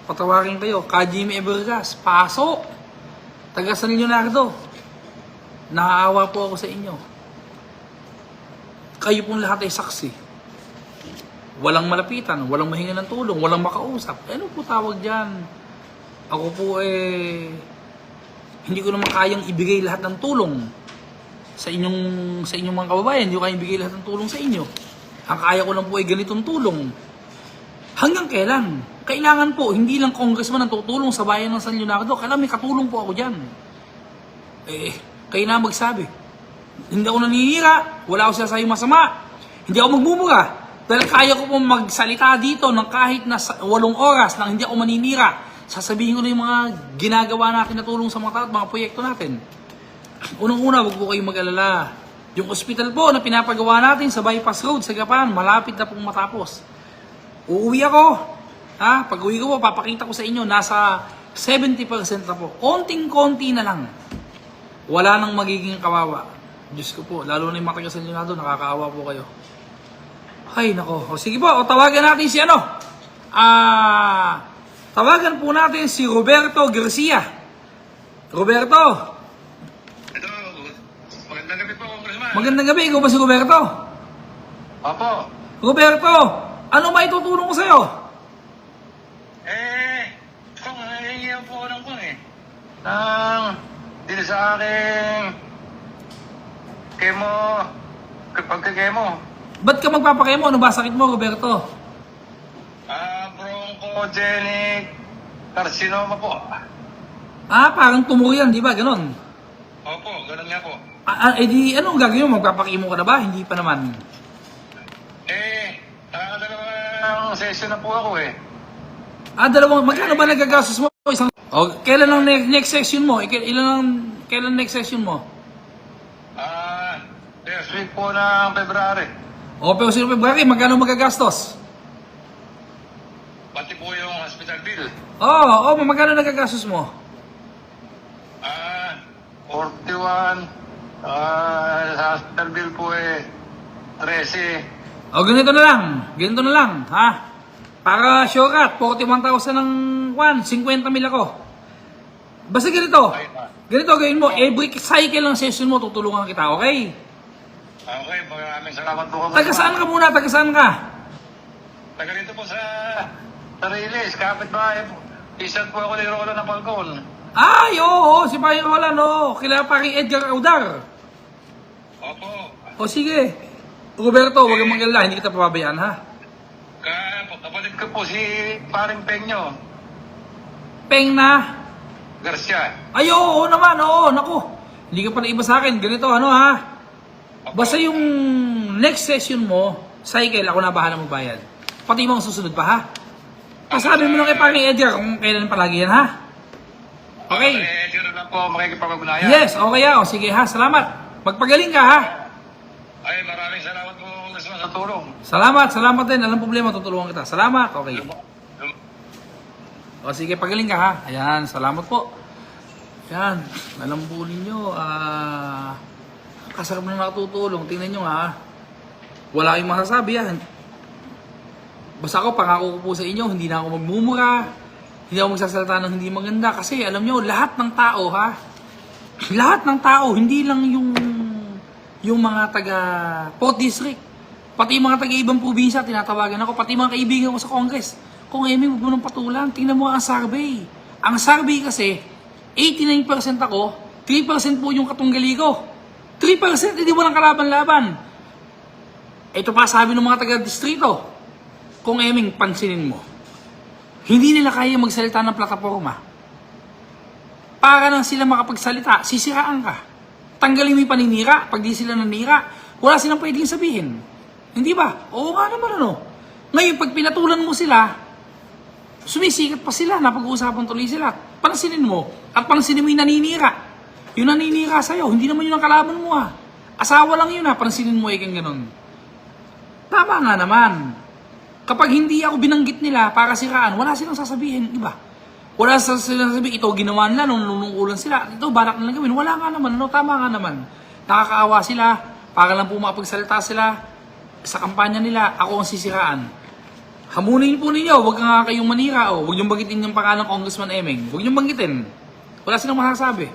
Patawarin kayo. Kajimi Evergas, paso. Taga San Leonardo. Nakaawa po ako sa inyo. Kayo pong lahat ay saksi. Walang malapitan, walang mahinga ng tulong, walang makausap. Ano po tawag dyan? Ako po hindi ko naman kayang ibigay lahat ng tulong sa inyong mga kababayan. Hindi ko kayang ibigay lahat ng tulong sa inyo. Ang kaya ko lang po ay ganitong tulong. Hanggang kailan? Kailangan po, hindi lang congressman ang tutulong sa bayan ng San Leonardo. Kailangan may katulong po ako dyan. Kayo na magsabi. Hindi ako naninira. Wala ako sinasayang masama. Hindi ako magmumura. Dahil kaya ko po magsalita dito ng kahit na 8 oras nang hindi ako maninira. Sasabihin ko na yung mga ginagawa natin na tulong sa mga tao at mga proyekto natin. Unang-una, wag po kayong mag-alala. Yung ospital po na pinapagawa natin sa bypass road sa Gapan, malapit na pong matapos. Uuwi ako. Pag uwi ko po, papakita ko sa inyo, nasa 70% na po. Konting-konti na lang. Wala nang magiging kawawa. Diyos ko po, lalo na yung mga taga-San Leonardo, nakakaawa po kayo. Ay, nako. O, sige po, tawagan natin si tawagan po natin si Roberto Garcia. Roberto.
Ito, magandang gabi po, Congressman.
Magandang gabi. Ikaw ba si Roberto?
Opo.
Roberto, ano may tutulong ko sa'yo?
Kung nangyayang po ng dito sa aking pagkakemo.
Ba't ka magpapakemo? Ano ba sakit mo, Roberto?
Bronchogenic carcinoma po.
Parang tumor yan, di ba? Ganon.
Opo, ganun nga po.
Di, anong gagawin mo? Magpapakemo ka na ba? Hindi pa naman.
Nakakadalawang session na po ako
Magkano ba nagagastos mo? Kailan ang next session mo? Kailan next session mo?
First week po ng February.
Pero sino February, magkano magagastos?
Pati po yung hospital bill.
Magkano nagagastos mo?
41. Hospital bill po 13.
Ganito na lang, ha? Para sure cut, 41,000 ng 50 mil ako. Basta ganito gawin mo, every cycle ng session mo, tutulungan kita, okay?
Okay, maraming salamat po.
Taga saan ka muna? Taga saan ka?
Taga rito po sa Riles, kapit-bahay po. Isan po ako ni Rola na Falcon.
Oo, si Payo Roland, Kila paring Edgar Audar.
Opo.
Sige. Roberto, huwag kang mag-alala, hindi kita pababayaan, ha?
Kapatid ko po si paring Penyo
Peng na?
Garcia.
Oo naman, naku. Hindi ka pala iba sa akin, ganito, ha? Basta yung next session mo, cycle, ako na bahala mo bayad. Pati mo ang susunod pa, ha? Pasabi mo lang kay paring Edgar kung kailan palagi yan, ha? Okay.
Edgar na po, makikipag-ugnayan.
Yes, okay, sige, ha? Salamat. Magpagaling ka, ha?
Ay, maraming salamat po sa tulong.
Salamat din. Alam problema, tutulungan kita. Salamat, okay. Sige, pagaling ka, ha? Ayan, salamat po. Ayan, alam po ninyo, kasarap na nakatutulong. Tingnan nyo, ha? Wala kayong masasabi, yan. Basta ako, pangako ko po sa inyo, hindi na ako magmumura, hindi ako magsasalita ng hindi maganda. Kasi, alam nyo, lahat ng tao, ha? Lahat ng tao, hindi lang yung mga taga 4th District. Pati yung mga taga ibang probinsya, tinatawagan ako. Pati mga kaibigan ko sa Congress. Kung Emi, huwag mo nang patulan. Tingnan mo ang survey. Ang survey kasi, 89% ako, 3% po yung katunggali ko. 3%, hindi mo lang kalaban-laban. Ito pa sabi ng mga taga-distrito. Kung Eming, pansinin mo. Hindi nila kaya magsalita ng plataforma. Para nang sila makapagsalita, sisiraan ka. Tanggalin mo yung paninira. Pag di sila nanira, wala silang pwedeng sabihin. Hindi ba? Oo nga naman, Ngayon, pag pinatulan mo sila, sumisikat pa sila, napag-uusapan tuloy sila. Pansinin mo, at pansinin mo yung naninira. Yung naninira sa'yo, hindi naman yun ang kalaban mo, Asawa lang yun ha, pansinin mo kang ganun. Tama nga naman. Kapag hindi ako binanggit nila para siraan, wala silang sasabihin, iba. Wala silang sasabihin, ito ginawa nila nung nunungkulan sila. Ito, balak nilang gawin. Wala nga naman, no? Tama nga naman. Nakakaawa sila, para lang po makapagsalita sila sa kampanya nila, ako ang sisiraan. Hamunin po ninyo, huwag nga kayong manira, o huwag niyong banggitin yung pangalan ng Congressman Emeng. Huwag niyong banggitin. Wala silang masasabi.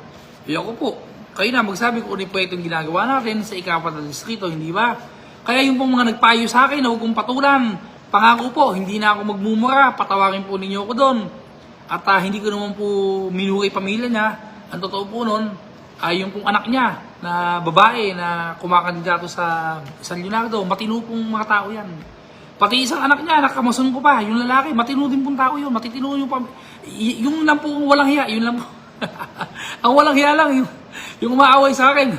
Ayoko po. Kayo na, magsabi kung ano po itong ginagawa natin sa ikapat na distrito, hindi ba? Kaya yung pong mga nagpayo sa akin, na huwag kong patulan. Pangako po, hindi na ako magmumura, patawarin po ninyo ako doon. At hindi ko naman po minuri pamilya niya. Ang totoo po nun, ay yung pong anak niya na babae na kumakandidato sa San Leonardo, matino pong mga tao yan. Pati isang anak niya, nakamasun ko pa, yung lalaki, matino din pong tao yun, matitino yung yung lang po walang hiya, yun lang po. Ang walang hiya lang, yung umaaway sa akin.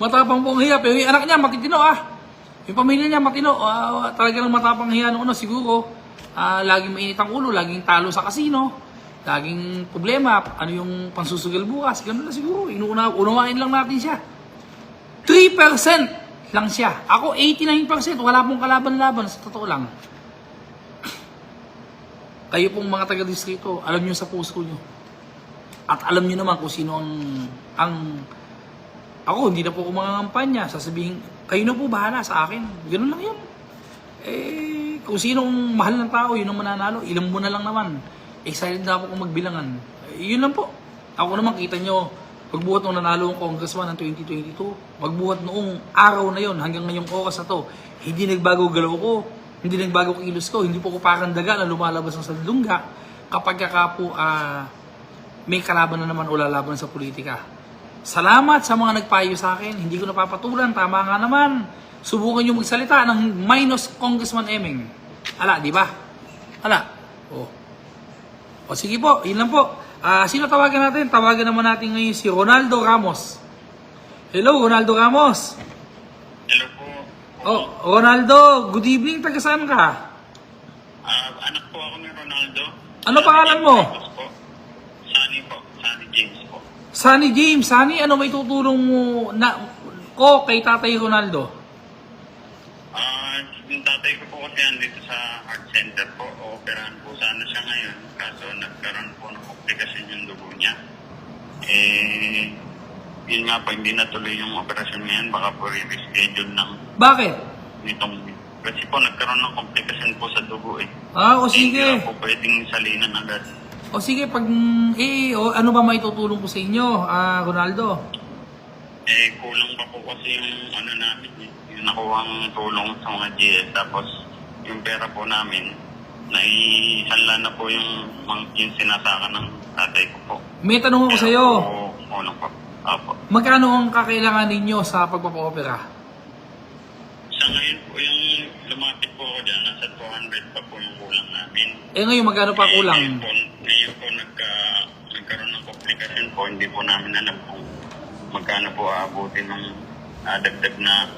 Matapang pong hiya, pero yung anak niya, matitino Yung pamilya niya, matino, talaga ng matapang hiya nung siguro, laging mainit ang ulo, laging talo sa kasino, laging problema, ano yung pansusugal bukas, gano'n na siguro, unawain lang natin siya. 3% lang siya. Ako 89%, wala pong kalaban-laban, sa totoo lang. Kayo pong mga taga-distrito, alam nyo sa puso nyo. At alam nyo naman kung sino ako, hindi na po ako mangangampanya. Sasabihin, kayo na po bahala sa akin. Ganun lang yun. Kung sinong mahal ng tao, yun ang mananalo. Ilang mo na lang naman. Excited na ako kung magbilangan. Yun lang po. Ako naman, kita nyo, pagbuhat nung nanalo ang congressman ng 2022, magbuhat noong araw na yun, hanggang ngayong oras na to, hindi nagbago galaw ko, hindi nagbago kilos ko, hindi po ko parang daga na lumalabas ng sandunga kapag po may kalaban na naman o lalaban sa politika. Salamat sa mga nagpayo sa akin. Hindi ko napapatulan. Tama nga naman. Subukan nyo magsalita ng minus Congressman Emeng. Ala, di ba? Ala. O sige po, yun lang po. Sino tawagan natin? Tawagan naman natin ngayon si Ronaldo Ramos. Hello, Ronaldo Ramos.
Hello po.
Ronaldo, good evening. Taga saan ka?
Anak po ako ni Ronaldo.
Ano pangalan mo?
Sunny po. Sunny James po.
Sunny James. Sunny, ano may tutulong mo ko kay Tatay Ronaldo?
Yung tatay ko po kasi andito sa heart center po. Operahan po sana siya ngayon. Kaso nagkaroon po ng komplikasyon yung dugo niya. Yun nga po, hindi natuloy yung operasyon ngayon. Baka po re-reschedule ng
Bakit?
nitong... Kasi po nagkaroon ng komplikasyon po sa dugo
O sige.
Hindi na po pwedeng salinan agad.
O sige, ano ba may tutulong ko sa inyo, Ronaldo?
Kulang pa po kasi yung ano namin, yung nakuhang tulong sa mga GS. Tapos yung pera po namin, naisanla na po yung sinasaka ng tatay ko po.
May tanong ako sa iyo.
Kulang pa. Opo.
Magkano ang kakailangan ninyo sa pagpapa-opera?
Sa ngayon po, yung lumapit po ako dyan, nasa 200 pa po yung kulang namin.
Ngayon magkano pa kulang?
Ngayon po nagkaroon ng komplikasyon po, hindi po namin alam kung magkano po aabutin ng dagdag na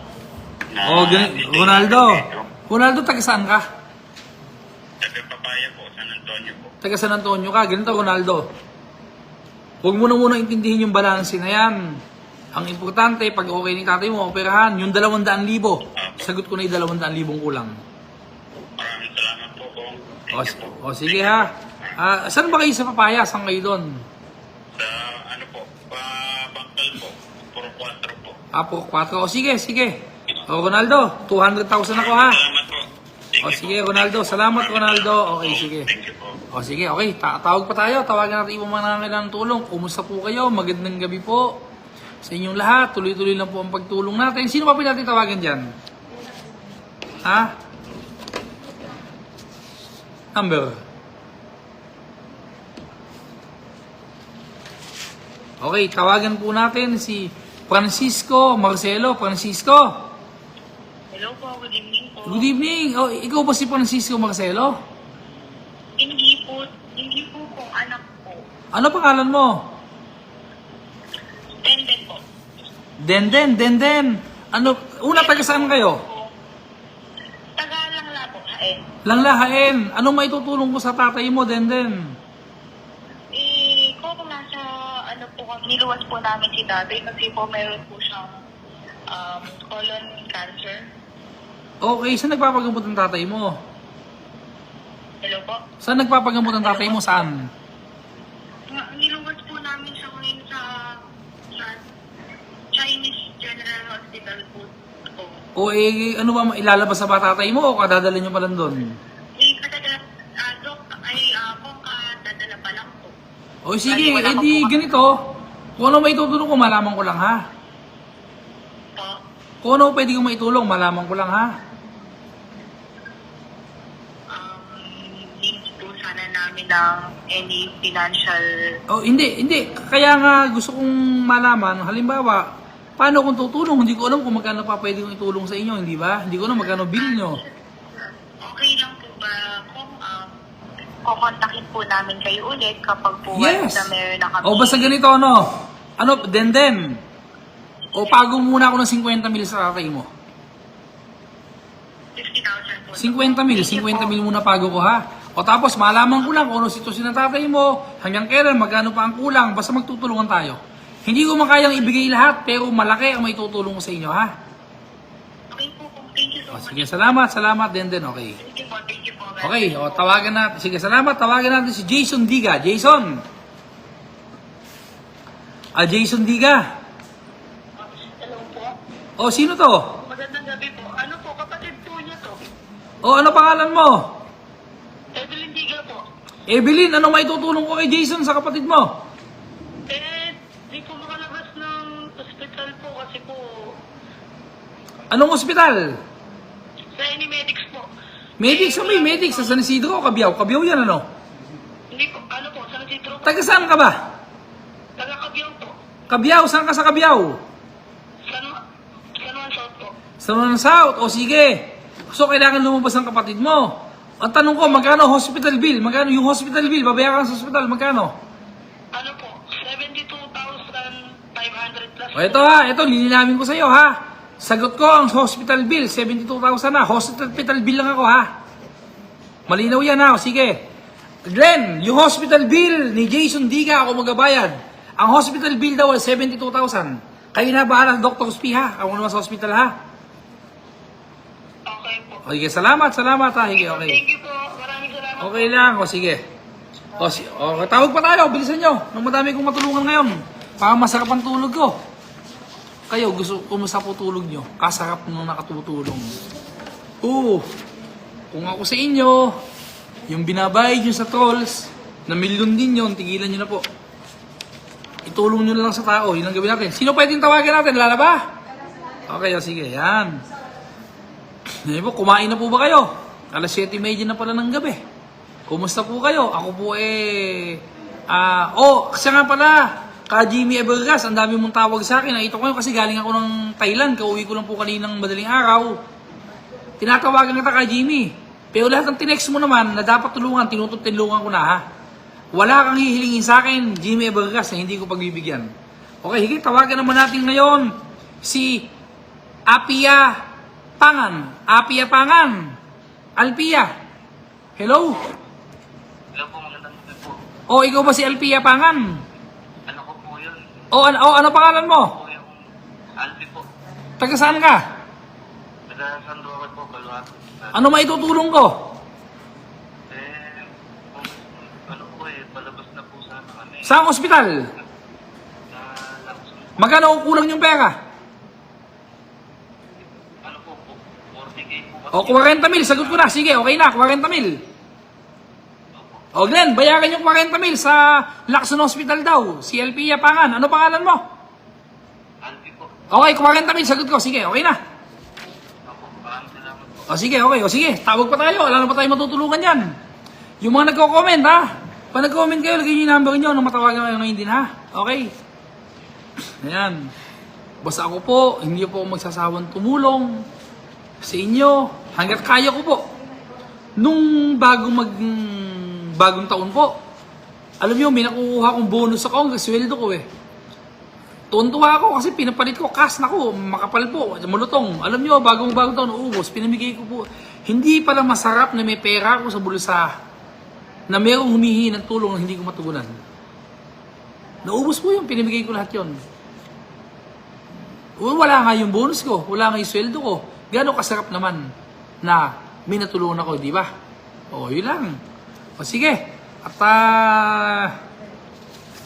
Ronaldo, taga saan ka? Taga Papaya po, San Antonio po.
Taga San Antonio ka, ganito Ronaldo. Huwag mo na muna intindihin yung balanse na yan. Ang importante, pag okay ni tatay mo, operahan, yung 200,000. Sagot ko na yung 200,000 kulang.
Maraming salamat po po. Thank you po.
Sige ha. Saan ba kayo sa Papaya? Saan kayo doon?
Sa ano po, Bangkal po, Puro 4 po.
Puro 4. Sige. Ronaldo, 200,000 ako ha.
Salamat po.
Sige Ronaldo, salamat Ronaldo. Okay, sige.
Thank you po.
Sige, okay. Tawag pa tayo. Tawagan natin ibang mga nangangailangan ng tulong. Kumusta po kayo? Magandang gabi po sa inyong lahat. Tuloy-tuloy lang po ang pagtulong natin. Sino pa pwede natin tawagan dyan? Ha? Number. Okay, tawagan po natin si Francisco Marcelo. Francisco.
Hello po, good evening po.
Good evening. Ikaw ba si Francisco Marcelo?
Hindi po kung anak po.
Ano pangalan mo?
Denden po.
Denden. Taga saan kayo?
Taga Langla po, hain.
Langlahain. Anong may tutulong ko sa tatay mo, Denden?
Kung nasa, niluwas po namin si tatay kasi po meron po siyang
colon cancer.
Okay, saan nagpapagamot ng tatay mo?
Hello po?
Saan nagpapagamot ng tatay mo? Saan?
Niluwas po namin siya ngayon sa Chinese General Hospital po.
O ano ba, ilalabas sa ba tatay mo o kadadala nyo pa lang doon?
Dok, kung dadala pa lang po.
O sige, edi ganito. Kung ano maitutulong ko, malaman ko lang ha.
Po.
Kung ano pwede kong maitulong, malaman ko lang ha.
Needs po sana namin ng any financial...
Oh, hindi. Kaya nga gusto kong malaman, halimbawa, paano kung tutulong? Hindi ko alam kung magkano pa pwede kong itulong sa inyo, hindi ba? Hindi ko alam magkano bill nyo.
Okay lang po ba kung kukontakin po namin kayo ulit kapag po
Yes.
na meron na kami?
O basta ganito, ano? Ano, den. O pago muna ako ng 50 mil sa tatay mo.
50,000 po.
50 mil muna pago ko ha. O tapos malaman ko lang kung ano sitwasyon ng tatay mo, hanggang kailan, magkano pa ang kulang, basta magtutulungan tayo. Hindi ko makayang ibigay lahat, pero malaki ang may tutulong ko sa inyo ha.
Okay po. Thank you so
O
much.
sige, salamat, den, okay.
Thank you po. Thank you po.
Okay, o tawagan natin. Sige, salamat. Tawagan natin si Jason Diga. Jason. Jason Diga.
Hello po.
O, sino to?
Magandang gabi po. Ano po, kapatid po niyo to?
O, ano pangalan mo?
Evelyn Diga po.
Evelyn, ano may tutulong ko kay Jason sa kapatid mo?
Di po makalabas ng hospital po kasi po
Anong ospital?
sa Animedics po.
Medics, sa may medics. Sa San Isidro o Cabiao? Cabiao yan, ano?
Hindi po, ano po, sa Nagitro po.
Taga saan ka ba?
Taga-Kabyang po.
Cabiao, saan ka sa Cabiao?
San Juan South po.
Sa Nuan South. O, sige. So, kailangan lumabas ang kapatid mo. Ang tanong ko, magkano hospital bill? Magkano yung hospital bill? Babayaran sa hospital, magkano?
Ano po, 72,500 plus.
O, ito ha. Ito, lilinawin ko sa'yo ha. Sagot ko ang hospital bill, 72,000 na. Hospital bill lang ako ha. Malinaw yan ha. O, sige. Glenn, yung hospital bill ni Jason Diga ako magabayad. Ang hospital bill daw ay 72,000. Kayo na bahala sa Dr. Spi ha. Ako naman sa hospital ha.
Okay po.
O, sige, salamat ha. Sige, okay.
Thank you po. Maraming salamat.
Okay lang. O, sige. O, tawag pa tayo. Bilisan nyo. Nung madami kong matulungan ngayon. Para masarap ang tulog ko. Kayo, kumusta po tulog nyo? Kasarap nung nakatutulong. Kung ako sa inyo, yung binabayad nyo sa trolls, na milyon din yun, tigilan nyo na po. Itulong nyo na lang sa tao, yun ang gawin natin. Sino pwedeng tawagan natin? Lalaba? Okay, sige, yan. Yan po, kumain na po ba kayo? Alas 7:30 na pala ng gabi. Kumusta po kayo? Ako po kasi nga pala, Ka Jimmy Evergas, ang dami mong tawag sa akin. Ito ko kasi galing ako ng Thailand. Kauwi ko lang po kaninang madaling araw. Tinatawagan kita Ka Jimmy. Pero lahat ng tinext mo naman na dapat tulungan, tinulungan ko na ha. Wala kang hihilingin sa akin, Jimmy Evergas, na hindi ko pagbibigyan. Okay, higit, tawagan naman natin ngayon si Apia Pangan. Alpia. Hello?
Hello po, magandang gabi po.
O, ikaw ba si Alpia Pangan?
Ano ko po yun?
Ano pangalan mo?
Po yung Alpi po.
Taga saan ka?
Taga San Roque po, Baluarte.
Ano maitutulong ko?
Palabas na po sana kami.
Saan ospital? Magkano kulang yung pera?
Ano po, 40K po.
O, 40 mil. Sagot ko na. Sige, okay na. 40 mil. O, Glenn, bayaran yung 40 mil sa Lacson Hospital daw. Si Alpia Pangan. Ano pangalan mo?
Alpi po.
Okay, 40 mil. Sagot ko. Sige, okay na.
Ako, maraming salamat po.
O, sige, okay. O, sige. Tawag pa tayo. Wala na pa tayo matutulungan yan. Yung mga nagko-comment, ha? Pag nag-comment kayo, lagay nyo yung number nyo nung matawagan kayo ngayon din, ha? Okay. Ayan. Basta ako po, hindi po ako magsasawang tumulong sa inyo. Hanggat kaya ko po. Nung bagong taon po, alam nyo, may nakukuha kong bonus ako hanggang sweldo ko eh. Tuwan-tuwa ako kasi pinapalit ko, cash na ko, makapal po, malutong. Alam nyo, bagong taon, uubos, pinamigay ko po. Hindi pala masarap na may pera ako sa bulsa na mayroong humihingi ng tulong na hindi ko matugunan. Naubos po yung pinamigay ko lahat yon. Wala nga yung bonus ko, wala nga yung sweldo ko. Gano'ng kasarap naman na may natulungan ako, di ba? O, yun lang. O, sige. At,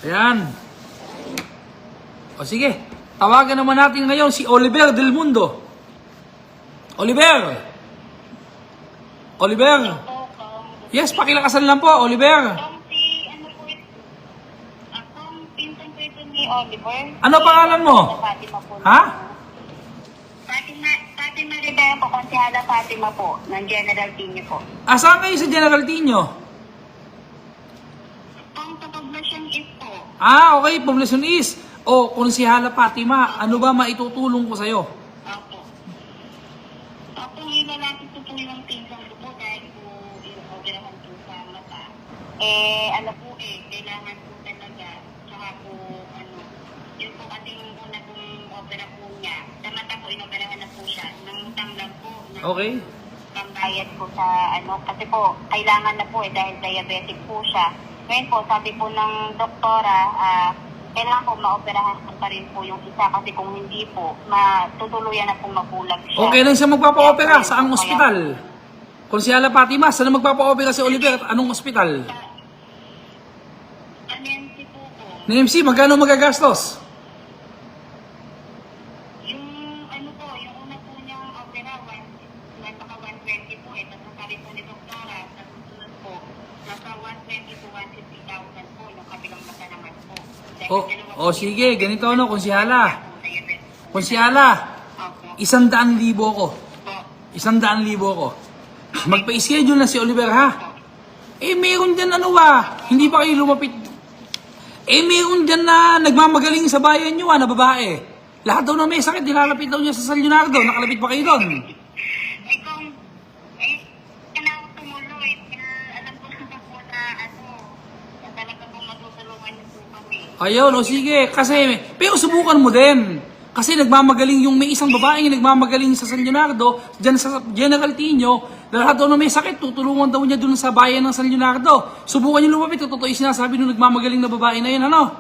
ayan. O, sige. Tawagan naman natin ngayon si Oliver Del Mundo. Oliver! Oliver! Yes, pakilakasan lang po, Oliver.
Si, ano po ito? Akong pinsan po ito ni Oliver.
Ano pangalan mo?
Fatima po.
Ha?
Fatima Rivera po, Konsehala Fatima po, ng General Tino po.
Saan kayo sa General Tino?
Ang sa Poblacion East po.
Okay, Poblacion East. O, Konsehala Fatima, ano ba maitutulong ko sa'yo?
Opo. Ako ngayon lalaki po yung pinsan ko po dahil po inoperahan po sa mata. Ano po kailangan po talaga. Tsaka po, yun po kasing una pong opera po niya. Sa mata po, inoperahan na po siya. Nangutang lang po.
Okay.
Pambayad po sa kasi po, kailangan na po dahil diabetic po siya. Ngayon po, sabi po ng doktora, kailangan po maoperahan pa rin po yung isa kasi kung hindi po, matutuluyan na po mabulag siya.
Okay lang siya magpapa-opera. Saang ospital? Konsehala Fatima, saan magpapa-opera si Oliver? Anong ospital?
NMC po po.
NMC, magkano magagastos?
Yung yung una po niyang opera, nasa 120 po tapos sabi po ni doktora, sa susunod po, nasa 120 to 150,000 po, yung kabilang mata naman po.
Sige, ganito Konsehala. Konsehala,
Opo.
100,000 ko.
Opo.
100,000 ko. Magpa-schedule na si Oliver, ha? Meron dyan hindi pa kayo lumapit. Meron dyan na nagmamagaling sa bayan nyo, na babae. Lahat daw na may sakit, nilalapit daw niya sa San Leonardo. Nakalapit pa kayo doon.
Kailangan tumuloy. Alam ko na po na talaga po matutulungan niyo po kami.
Ayun, sige. Pero subukan mo din. Kasi nagmamagaling yung may isang babaeng nagmamagaling sa San Leonardo, dyan sa General Tino, lahat daw na may sakit, tutulungan daw niya dun sa bayan ng San Leonardo. Subukan niyo lumapit, totoo yung sinasabi nung nagmamagaling na babae na yun, ano?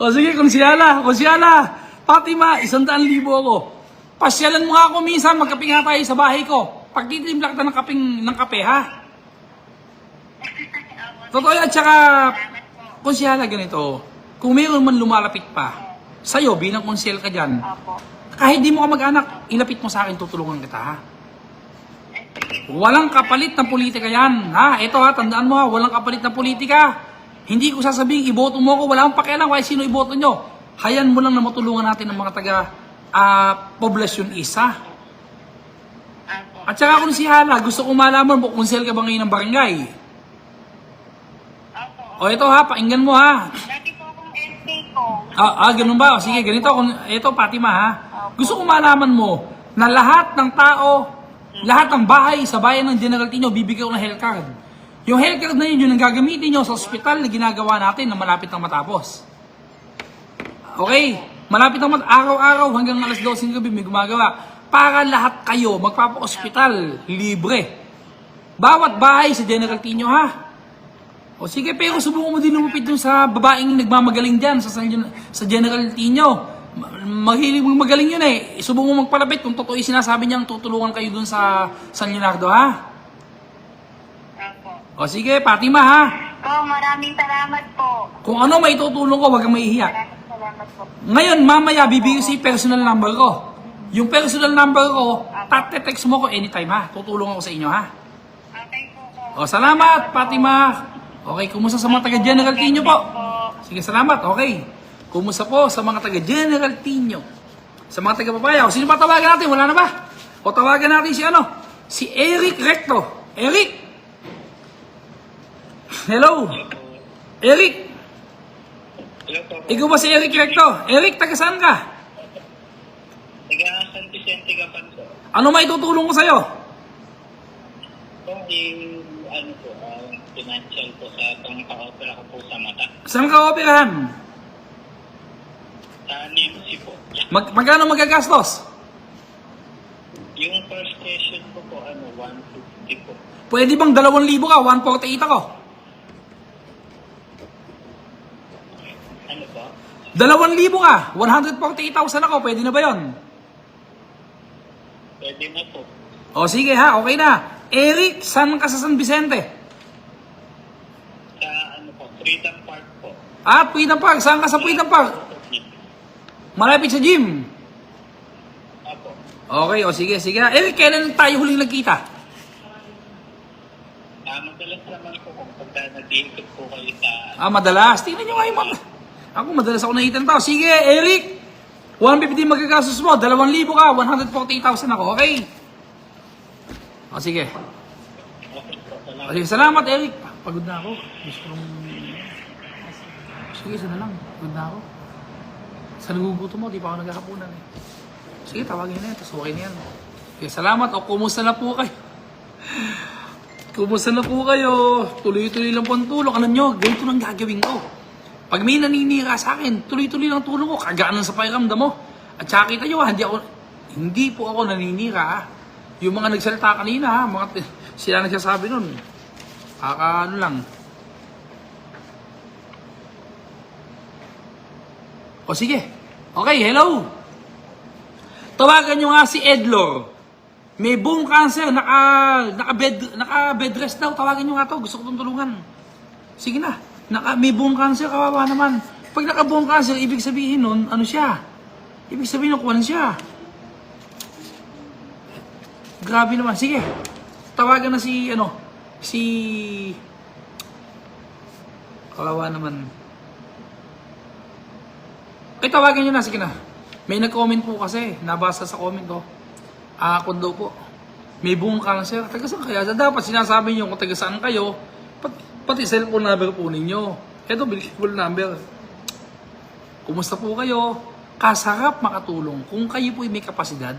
Sige, Konsehala, Fatima, 100,000 ako. Pasyalan mo nga ako minsan, magkape nga tayo sa bahay ko. Pagtitimpla kita ng kape, ha? Totoo yan, at saka, Konsehala, ganito, kung mayroon man lumalapit pa, sa'yo, bilang konsel ka dyan,
Opo.
kahit di mo ka mag-anak, ilapit mo sa akin, tutulungan kita, ha? Walang kapalit ng politika yan, ha? Ito ha, tandaan mo ha, walang kapalit ng politika. Hindi ko sasabihin, iboto mo ako, wala akong pakialam kahit sino iboto nyo. Hayan mo lang na matulungan natin ng mga taga Poblacion East, ha?
Opo.
At saka Konsehala, gusto kong malaman mo, konsel ka ba ngayon ng barangay? O ito ha, pakinggan mo ha.
Dati po akong SK ko.
Ganun ba? Sige, ganito. Ito, Fatima ha. Gusto kong malaman mo na lahat ng tao, lahat ng bahay sa bayan ng General Tino, bibigyan ko ng health card. Yung health card na yun, yung gagamitin nyo sa ospital na ginagawa natin na malapit na matapos. Okay? Malapit na araw-araw hanggang alas 12 ng gabi may gumagawa. Para lahat kayo magpapa-ospital, libre. Bawat bahay sa General Tino ha. Sige, pero subukan mo din lumapit dun sa babaeng nagmamagaling dyan sa General Tino. Mahilig magaling yun Subukan mo magpalapit kung totoo yung sinasabi niyang tutulungan kayo dun sa San Leonardo, ha?
Opo.
Sige, Fatima, ha?
Maraming salamat po.
Kung ano may tutulong ko, wag kang mahihiya.
Maraming salamat po.
Ngayon, mamaya, bibigyan ko si personal number ko. Yung personal number ko, text mo ko anytime, ha? Tutulong ako sa inyo, ha?
Okay po.
Salamat, Fatima. Okay, kumusta sa mga taga-General Tino po? Sige, salamat. Okay. Kumusta po sa mga taga-General Tino? Sa mga taga-Papaya. Sino ba tawagan natin? Wala na ba? O tawagan natin si Eric Recto. Eric! Hello? Eric!
Hello po.
Ikaw ba si Eric Recto? Eric, taga saan ka?
Taga San Vicente Gapan po.
Ano may tutulong ko sa'yo?
Financial po sa pang-opera ko po sa mata.
Saan ka operahan?
Sa NMC po.
Magkano magagastos?
Yung first session ko po, 150 po.
Pwede bang 2,000 ka? 148 ako. 2,000 ka. 148,000 ako. Pwede na ba yon?
Pwede na po.
O sige ha, okay na. Eric, saan ka sa San Vicente?
Sa ano po, Freedom Park po.
Freedom Park. Saan ka sa Freedom Park? Malapit sa gym.
Apo.
Okay, o sige, sige. Eric, kailan tayo huling nagkita?
Madalas naman po kung pagka nag-iikot po kayo sa...
Madalas. Tingnan nyo nga yung mga... Ako, madalas ako nakita ng tao. Sige, Eric. 150 magagastos mo. 2,000 ka. 148,000 ako. Okay? O sige.
Okay po, salamat.
O sige, salamat, Eric. Pagod na ako. Gusto kong... Sige, isa na lang. Pagod na ako. Sa nagugutom mo, di pa ako nagkakapunan eh. Sige, tawagin na yan. Tapos okay na yan. Okay, salamat. O, kumusta na po kayo? Kumusta na po kayo? Tuloy-tuloy lang po ang tulong. Alam nyo, ganito lang gagawin ko. Pag may naninira sa akin, tuloy-tuloy lang tulong ko. Kagaan sa pakiramdam mo. At saka kita nyo, hindi po ako naninira. Yung mga nagsalita kanina, sila nagsasabi nun. Ano lang. O sige. Okay, hello. Tawagan nyo nga si Edlor. May bone cancer, naka-bed rest daw. Tawagan nyo nga to, gusto ko itong tulungan. Sige na, may bone cancer, kawawa naman. Pag naka-bone cancer, ibig sabihin nun, ano siya? Ibig sabihin nun, kuwan siya. Grabe naman, sige. Tawagan na si kawawa naman. Ay, tawagan nyo na, sige na. May nag-comment po kasi, nabasa sa comment ko. Kung daw po, may bone cancer. Taga saan kaya? Dapat sinasabi nyo kung taga saan kayo, pati cellphone number po ninyo. Ito, believable number. Kumusta po kayo? Kasarap makatulong. Kung kayo po may kapasidad,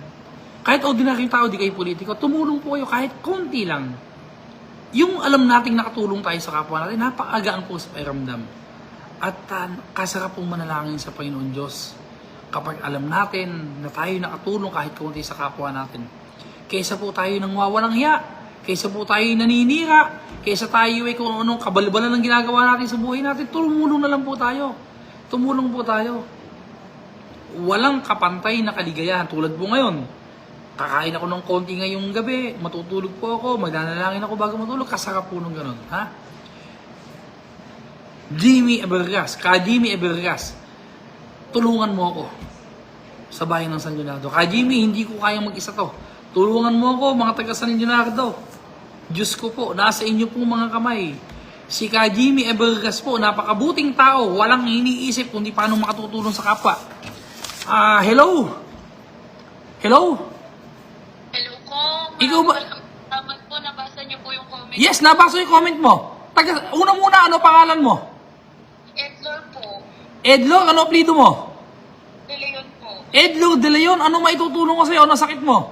kahit ordinaryong tao, di kayo politiko, tumulong po kayo kahit konti lang. Yung alam nating nakatulong tayo sa kapwa natin, napakagaan po sa pakiramdam. At kasarap pong manalangin sa Panginoon Diyos. Kapag alam natin na tayo nakatulong kahit kaunti sa kapwa natin. Kaysa po tayo nang wawalang hiya, kaysa po tayo naninira, kaysa tayo ay kung anong kabalbalan ng ginagawa natin sa buhay natin, tumulong na lang po tayo. Tumulong po tayo. Walang kapantay na kaligayahan tulad po ngayon. Kakain ako ng konti ngayong gabi, matutulog po ako, magdanalangin ako bago matulog, kasarap po nung ganun. Ha? Jimmy Ebergas, tulungan mo ako sa bayan ng San Leonardo. Jimmy, hindi ko kayang mag-isa to. Tulungan mo ako, mga taga San Leonardo. Diyos ko po, nasa inyo pong mga kamay. Si Jimmy Ebergas po, napakabuting tao, walang iniisip kundi paano makatutulong sa kapwa. Hello? Hello?
Hello ko.
Ikaw ba?
Salamat po, nabasa niyo po yung comment.
Yes, nabasa yung comment mo. Una-muna, ano pangalan mo?
Edlor po.
Edlo, ano apelido mo?
De Leon po.
Edlo De Leon, ano maitutulong ko sa'yo? Ano sakit mo?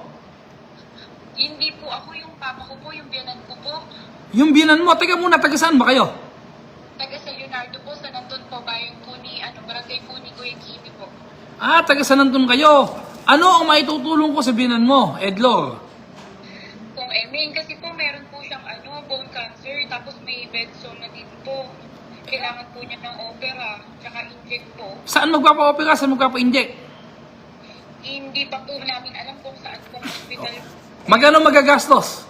Hindi po ako yung papa ko po, yung biyanan ko po.
Yung biyanan mo, taga muna, taga saan ba kayo?
Taga San Leonardo po, sa nandun po, bayan po ni, barangay po ni Kuya Kimi po.
Taga San Anton kayo. Ano ang maitutulong ko sa biyanan mo, Edlor?
Kung kasi po meron po siyang bone cancer, tapos may bed sore na dito po. Kailangan po niya ng opera, tsaka inject po.
Saan magpapa-opera? Saan magpapa-inject?
Hindi pa po namin alam kung saan pong hospital.
Magkano magagastos?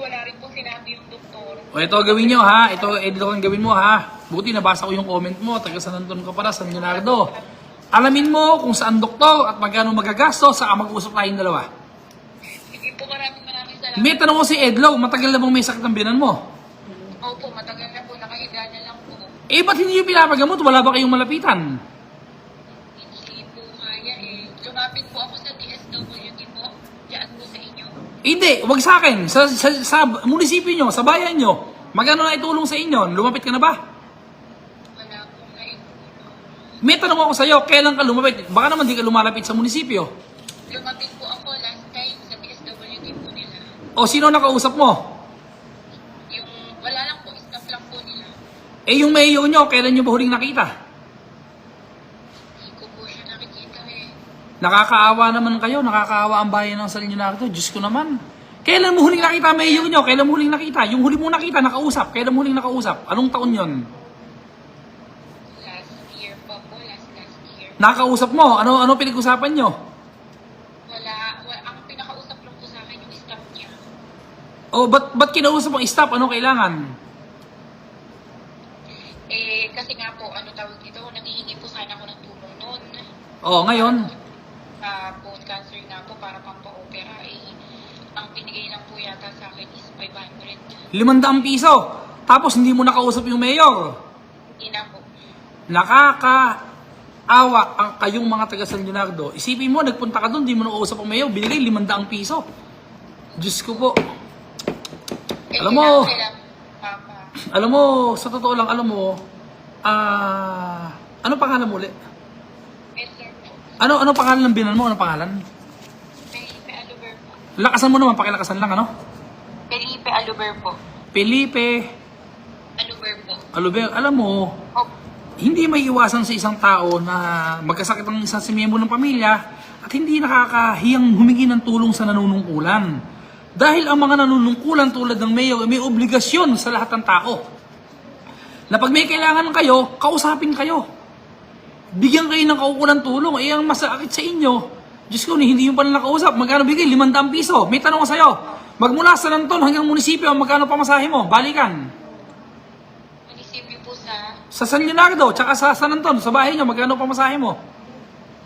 Wala rin po sinabi yung doktor.
O ito gawin nyo ha. Ito Edlor ang gawin mo ha. Buti nabasa ko yung comment mo. Taga San Anton ka para, San Leonardo. Alamin mo kung saan doktor at magkano magagastos, saka mag-usap tayong dalawa.
Sige po, maraming salamat.
May tanong ko si Edlo, matagal na bang may sakit ang biyanan mo?
Opo, matagal na po, nakahiga na lang po.
Ba't hindi yung pinapagamot? Wala ba kayong malapitan?
Hindi po kaya Lumapit po ako sa DSWD po. Diyan po sa inyo.
Hindi, wag sa akin. Sa munisipyo nyo, sa bayan nyo. Magkano na itulong sa inyo? Lumapit ka na ba?
Wala po ngayon.
May tanong ako sa'yo, kailan ka lumapit? Baka naman di ka lumalapit sa munisipyo.
Lumapit po ako last time sa DSWD po nila.
O sino nakausap mo?
Wala lang po, staff lang po nila.
Yung mayor nyo, kailan nyo ba huling nakita?
Hindi ko po siya nakikita
Nakakaawa naman kayo, nakakaawa ang bayan ng San Leonardo. Diyos ko naman. Kailan mo huling nakita mayor nyo? Kailan mo huling nakita? Yung huli mo nakita, nakausap. Kailan mo huling nakausap? Anong taon yon?
Last year pa po, last
Nakausap mo, ano pinag-usapan nyo?
Ang pinakausap lang po sa akin yung staff niya.
O, ba't kinausap ang staff? Ano kailangan?
Kasi nga po, tawag dito, nanghihingi po sana ako ng tulong noon.
O, ngayon?
Bone cancer nga po para pampa-opera. Ang binigay lang po yata sa akin is 500.
500 piso. Tapos hindi mo nakausap yung mayor.
Hindi na po.
Nakakaawa ang kayong mga taga San Leonardo. Isipin mo, nagpunta ka doon, hindi mo nakausap ang mayor, binigay 500 piso. Diyos ko po. Alam mo,
Papa.
Alam mo, sa totoo lang, alam mo, ano pangalan mo ulit?
Yes, sir po.
Ano pangalan ng binan mo? Ano pangalan?
Felipe Aluber po.
Lakasan mo naman, pakilakasan lang, ano?
Felipe Aluber po.
Felipe
Aluber po.
Aluber, alam mo, hindi may iwasan sa isang tao na magkasakit ang isang miyembro ng pamilya at hindi nakakahiyang humingi ng tulong sa nanunungkulan. Dahil ang mga nanunungkulan tulad ng mayor may obligasyon sa lahat ng tao. Na pag may kailangan kayo, kausapin kayo. Bigyan kayo ng kaukulang tulong. Ang masakit sa inyo, Diyos ko, hindi yung pala nakausap. Magkano bigay? 500 piso. May tanong ko sa'yo. Magmula sa Lanton hanggang munisipyo, magkano pamasahe mo? Balikan.
Munisipyo po sa
Sa San Leonardo, tsaka sa San Anton, sa bahay nyo, magkano pamasahe mo?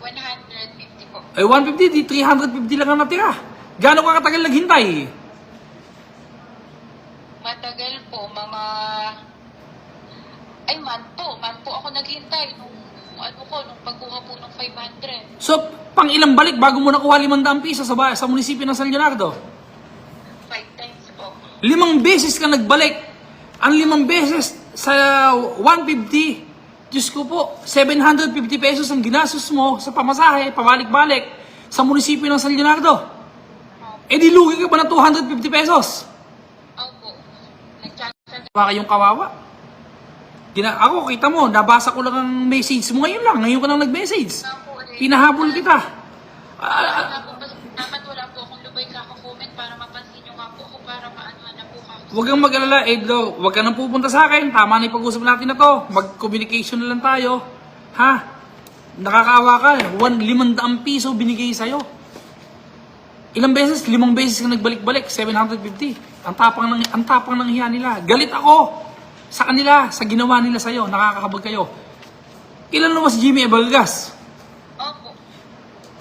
150 po.
150, di 350 lang ang natira. Gaano ka katagal naghintay?
Matagal po, man po ako naghintay nung pagkuha po ng 500.
So, pang ilang balik bago mo nakuha 500 piso sa munisipyo ng San Leonardo?
5 times po.
5 beses ka nagbalik. Ang 5 beses sa 150, Diyos ko po, 750 pesos ang ginastos mo sa pamasahe, pabalik-balik sa munisipyo ng San Leonardo. Eh di lugi ka ba ng 250 pesos?
Opo. Nagchat-chat.
Baka kayong kawawa. Ako, kita mo, nabasa ko lang ang message mo ngayon lang. Ngayon ka lang nag-message. Pinahabol kita.
Dapat wala po akong lubay comment para mapansin nyo nga po ako para maanohan na po ako.
Huwag kang mag-alala, Edlo. Huwag ka nang pupunta sa akin. Tama na yung pag-usap natin na to. Mag-communication na lang tayo. Ha? Nakakaawa ka. 500 piso binigay sa'yo. Ilang beses? 5 beses ka nagbalik-balik. 750. Ang tapang ng hiya nila. Galit ako sa kanila, sa ginawa nila sa'yo. Nakakahabag kayo. Ilan naman si Jimmy Ebalgas?
Opo.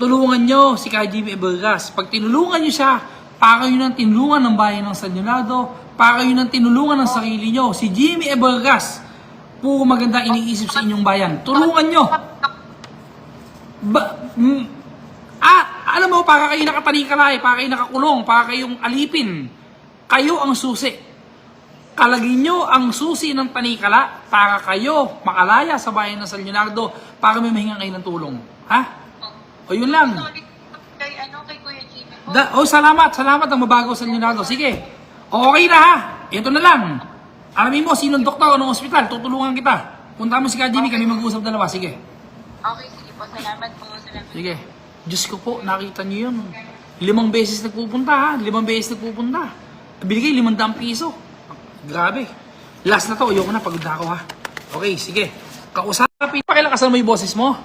Tulungan nyo si Kay Jimmy Ebalgas. Pag tinulungan nyo siya, para yun ang tinulungan ng bayan ng San Leonardo, para yun ang tinulungan ng sarili nyo. Si Jimmy Ebalgas, puro maganda iniisip sa inyong bayan. Tulungan nyo. Alam mo, para kayo nakatalikala, para kayo nakakulong, para kayong alipin. Kayo ang susi. Kalagin nyo ang susi ng tanikala para kayo makalaya sa bayan ng San Leonardo para may mahingan kayo ng tulong. Ha? O yun lang.
Sorry kay Kuya Jimmy po.
Salamat ang mabago sa San Leonardo. Sige. Okay na ha. Ito na lang. Alamin mo, sinong doktor, anong ospital, tutulungan kita. Punta mo si Kay Jimmy, kami mag-uusap dalawa. Sige.
Okay, sige po. Salamat po. Salamat.
Sige. Diyos ko po, nakita niyo yun. 5 beses nagpupunta ha. 5 beses nagpupunta. Binigay 500 piso. Grabe. Last na to. Ayoko na. Pagod na ako ha. Okay, sige. Kausapin. Pakilakasan mo yung boses mo.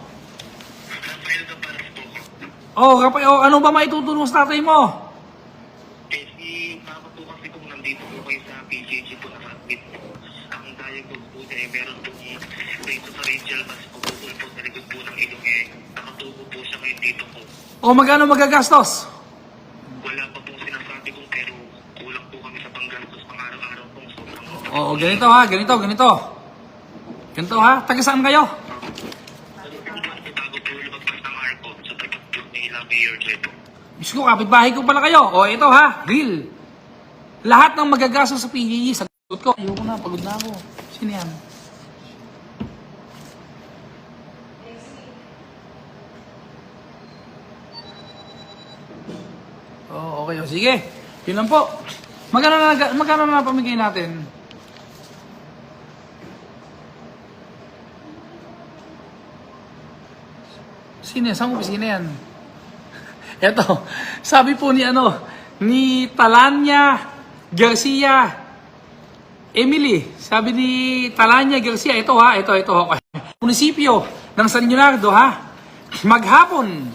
Ano ba maitutulong sa tatay mo?
Si Papa po kasi kung nandito po kayo sa PJG po na-admit po, ang diagnose po niya meron po dito sa Rachel mas pagpupul po sa likod po ng ilong nakatubo po siya ngayon dito po.
Magkano magagastos?
Wala pa pong sinasabi ko pero kulang po kami sa panggastos pang-araw-araw po.
Ganito ha. Ganito ha. Taga saan kayo?
Bago po lumagpas ng airport sa tagot po nila Mayor Jeto.
Diyos ko, kapitbahay ko pala kayo. Ito ha. Real. Lahat ng magagastos sa PGE, sagot ko. Ayoko na, pagod na ako. Sino yan? Okay. Sige. Yun lang po. Magkano na pamigay natin? Sino yan? Saan mo sino yan? Eto, sabi po ni Talanya Garcia Emily, sabi ni Talanya Garcia, ito. Munisipyo ng San Leonardo ha. Maghapon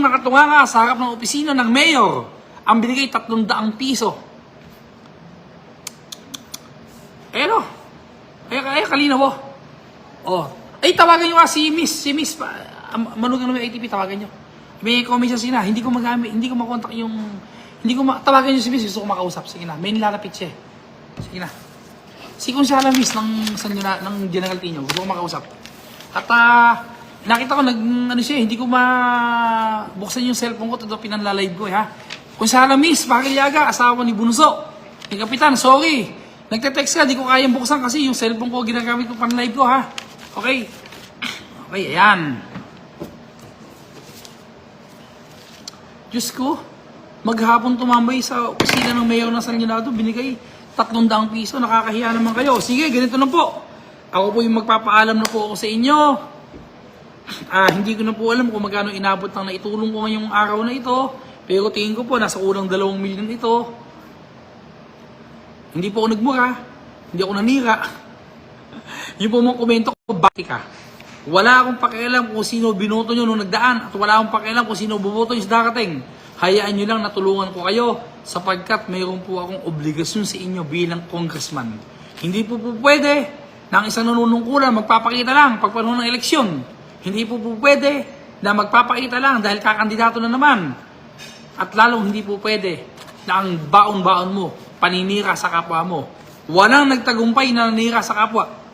nakatunga ka sa harap ng opisina ng mayor. Ang binigay 300 piso. Pero, kalinaw po. Oh. Ay, tawagan nyo nga si Miss, manugang ng ATP, tawagan nyo. May commission sila, hindi ko makontak yung, tawagan nyo si Miss, gusto ko makausap. Sige na, may nilalapit siya. Sige na. Si Kunsala Miss ng General Tino, gusto ko makausap. At, nakita ko, hindi ko mabuksan yung cellphone ko, ito pinanlalive ko ha. Kunsala Miss, Pakilyaga, asawa ni Bunso. Hey, Kapitan, sorry. Nagte-text ka, di ko kayang buksan kasi yung cellphone ko ginagamit ko pan-live ko ha. Okay. Okay, ayan. Diyos ko, maghapon tumambay sa opisina ng mayor ng San Leonardo, binigay 300 piso, nakakahiya naman kayo. Sige, ganito na po. Ako po yung magpapaalam na po ako sa inyo. Hindi ko na po alam kung magkano inabot ng naitulong ko ngayong araw na ito. Pero tingin ko po, nasa kulang 2 milyon ito. Hindi po ako nagmura. Hindi ako nanira. Yung po mga komento ko, bakit ka? Wala akong pakialam kung sino binoto nyo nung nagdaan. At wala akong pakialam kung sino buboto nyo sa darating. Hayaan nyo lang natulungan ko kayo. Sapagkat mayroon po akong obligasyon sa inyo bilang congressman. Hindi po pwede na ang isang nanunungkulan magpapakita lang pag panahon ng eleksyon. Hindi po pwede na magpapakita lang dahil kakandidato na naman. At lalong hindi po pwede na ang baon-baon mo paninira sa kapwa mo. Walang nagtagumpay na nanira sa kapwa.